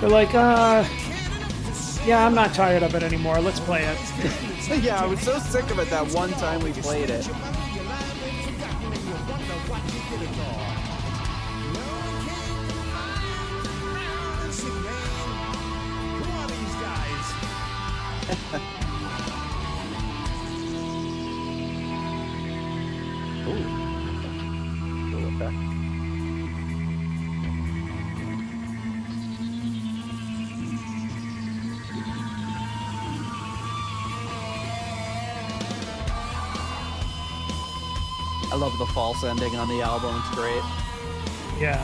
They're like, yeah, I'm not tired of it anymore. Let's play it. Yeah, I was so sick of it that one time we played it. Ooh. Cool effect. I love the false ending on the album. It's great. Yeah.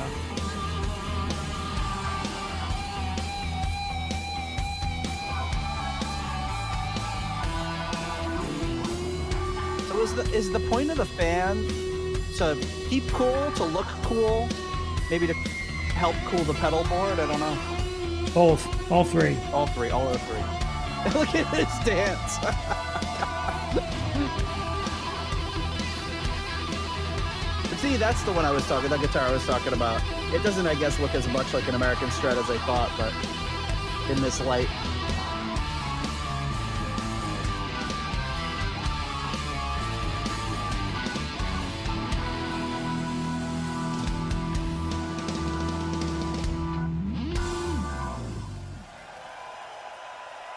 So is the point of the fan to keep cool, to look cool, maybe to help cool the pedal board? I don't know. Both. All three. All three. Look at this dance. But see, that's the one I was talking. That guitar I was talking about. It doesn't, I guess, look as much like an American Strat as I thought, but in this light.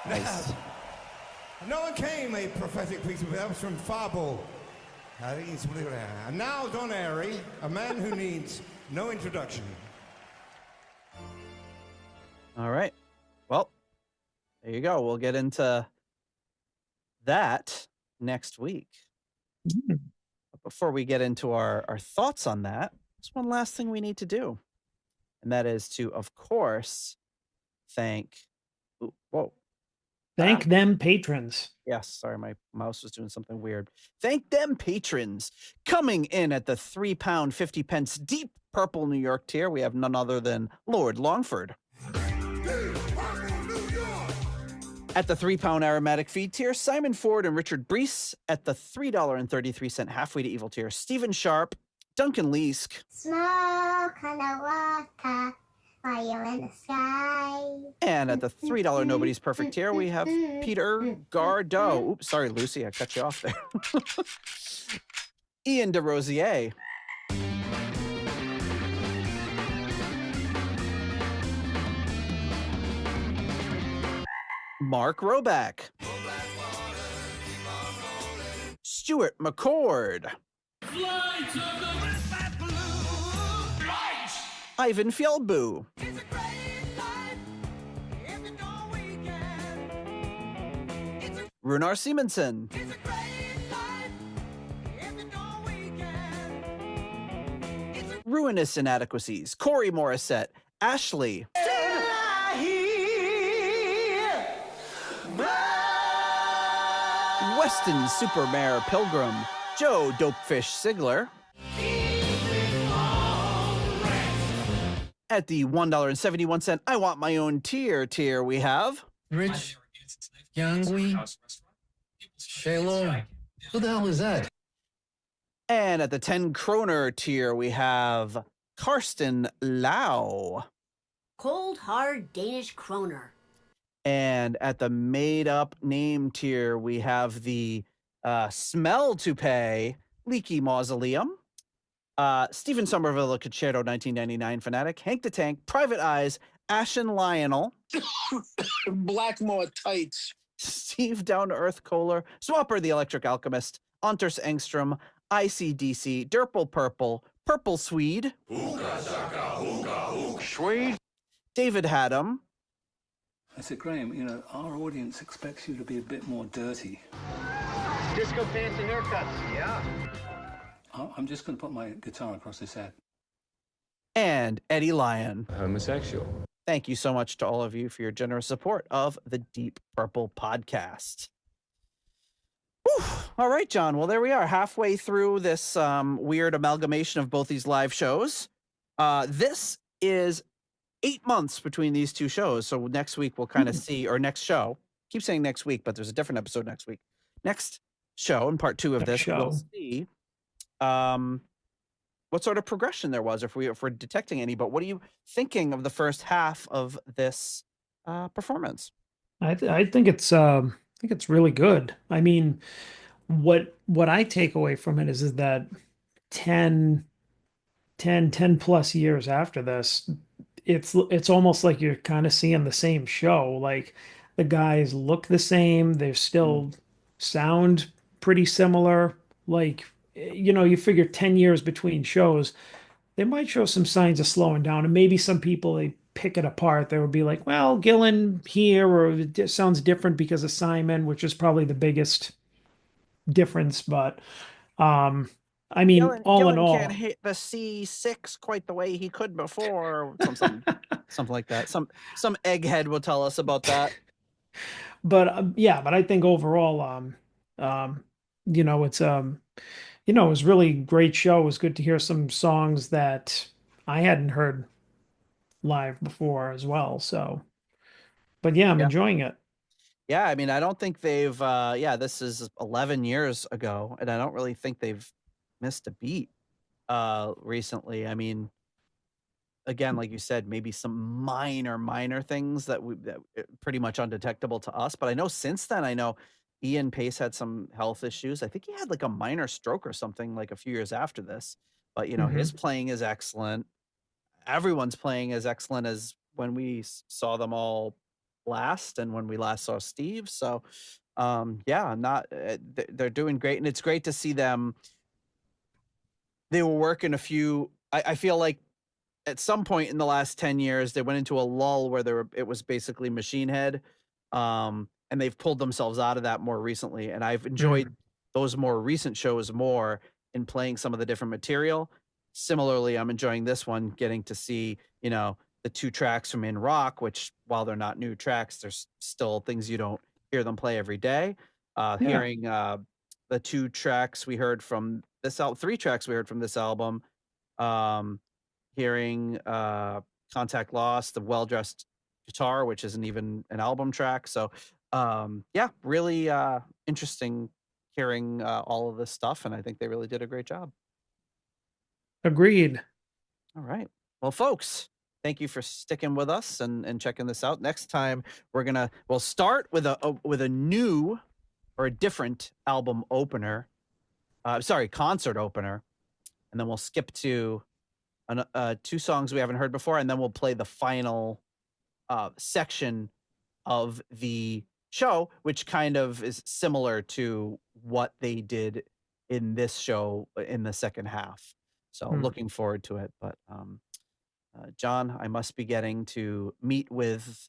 Nice. No One Came, a prophetic piece of that was from Fable. And now Don Airy, a man who needs no introduction. All right. Well, there you go. We'll get into that next week. Mhm. But before we get into our thoughts on that, there's one last thing we need to do. And that is to, of course, thank... Ooh, whoa. Thank them patrons. Yes, sorry, my mouse was doing something weird. Thank them patrons. Coming in at the £3.50 deep purple New York tier, we have none other than Lord Longford. At the £3 aromatic feed tier, Simon Ford and Richard Brees. At the $3.33 halfway to evil tier, Stephen Sharp, Duncan Leask. Smoke on the water, Fire in the sky. And at the $3 Nobody's Perfect tier, we have Peter Gardeau. Oops, sorry, Lucy, I cut you off there. Ian DeRosier. Mark Roback. Stuart McCord. Ivan Fjellbu. Runar Simonsen. Ruinous Inadequacies. Corey Morissette. Ashley. Weston Supermare Pilgrim. Joe Dopefish Sigler. At the $1.71 I Want My Own tier, we have Rich, Youngwy, Shaylor. Who the hell is that? And at the 10 kroner tier, we have Karsten Lau. Cold, hard Danish kroner. And at the made-up name tier, we have the Smell to Pay, Leaky Mausoleum, Stephen Somerville, Concerto 1999 Fanatic, Hank the Tank, Private Eyes, Ashen Lionel, Blackmore Tights, Steve Down to Earth Kohler, Swapper the Electric Alchemist, Onters Engstrom, ICDC, Durple Purple, Purple Swede, Swede? David Haddam. I said, Graham, you know, our audience expects you to be a bit more dirty. Disco pants and haircuts, yeah. I'm just going to put my guitar across his head. And Eddie Lyon. Homosexual. Thank you so much to all of you for your generous support of the Deep Purple podcast. Whew. All right, John. Well, there we are, halfway through this weird amalgamation of both these live shows. This is 8 months between these two shows. So next week we'll kind of see, or next show. Keep saying next week, but there's a different episode next week. Next show, in part 2 of this, we'll see what sort of progression there was, if we're detecting any. But what are you thinking of the first half of this performance? I think it's really good. I mean, what I take away from it is that 10 plus years after this, it's almost like you're kind of seeing the same show. Like, the guys look the same, they still sound pretty similar. Like, you know, you figure 10 years between shows, they might show some signs of slowing down, and maybe some people, they pick it apart. They would be like, well, Gillen here, or it sounds different because of Simon, which is probably the biggest difference. But I mean, all in all, can't hit the C6 quite the way he could before. Something like that. Some egghead will tell us about that. But yeah, but I think overall, you know, it's you know, it was really great show. It was good to hear some songs that I hadn't heard live before as well. So, but yeah, I'm enjoying it. Yeah, I mean, I don't think they've this is 11 years ago, and I don't really think they've missed a beat recently. I mean, again, like you said, maybe some minor things that pretty much undetectable to us. But I know since then, I know Ian Pace had some health issues. I think he had like a minor stroke or something like a few years after this. But, you know, his playing is excellent. Everyone's playing as excellent as when we saw them all last, and when we last saw Steve. So, they're doing great. And it's great to see them. They were working I feel like at some point in the last 10 years, they went into a lull where it was basically Machine Head. And they've pulled themselves out of that more recently. And I've enjoyed those more recent shows more in playing some of the different material. Similarly, I'm enjoying this one, getting to see, you know, the 2 tracks from In Rock, which, while they're not new tracks, there's still things you don't hear them play every day. Hearing the 2 tracks we heard from this album, 3 tracks we heard from this album, hearing Contact Lost, the Well-Dressed Guitar, which isn't even an album track. So, really interesting hearing all of this stuff, and I think they really did a great job. Agreed. All right. Well, folks, thank you for sticking with us and checking this out. Next time we'll start with a new or a different album opener. Concert opener, and then we'll skip to 2 songs we haven't heard before, and then we'll play the final section of the show, which kind of is similar to what they did in this show in the second half. So looking forward to it. But John, I must be getting to meet with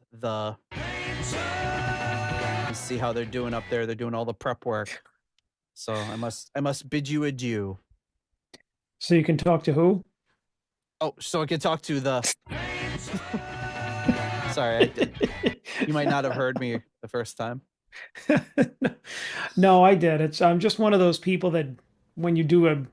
see how they're doing up there. They're doing all the prep work. So I must bid you adieu. So you can talk to who? Oh, so I can talk to the. Sorry, you might not have heard me the first time. No, I did. I'm just one of those people that when you do a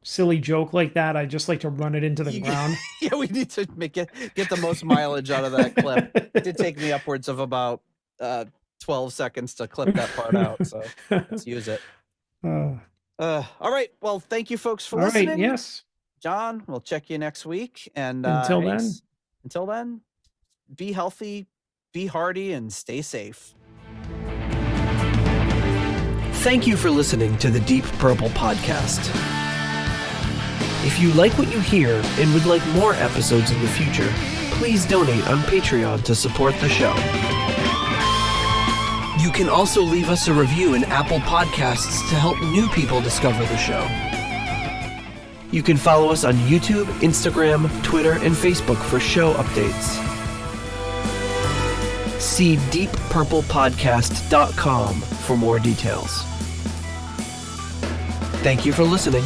silly joke like that, I just like to run it into the ground. Yeah, we need to get the most mileage out of that clip. It did take me upwards of about 12 seconds to clip that part out. So let's use it. All right. Well, thank you folks for listening. All right. Yes. John, we'll check you next week. And until then, be healthy, be hardy, and stay safe. Thank you for listening to the Deep Purple Podcast. If you like what you hear and would like more episodes in the future, please donate on Patreon to support the show. You can also leave us a review in Apple Podcasts to help new people discover the show. You can follow us on YouTube, Instagram, Twitter, and Facebook for show updates. See deeppurplepodcast.com for more details. Thank you for listening.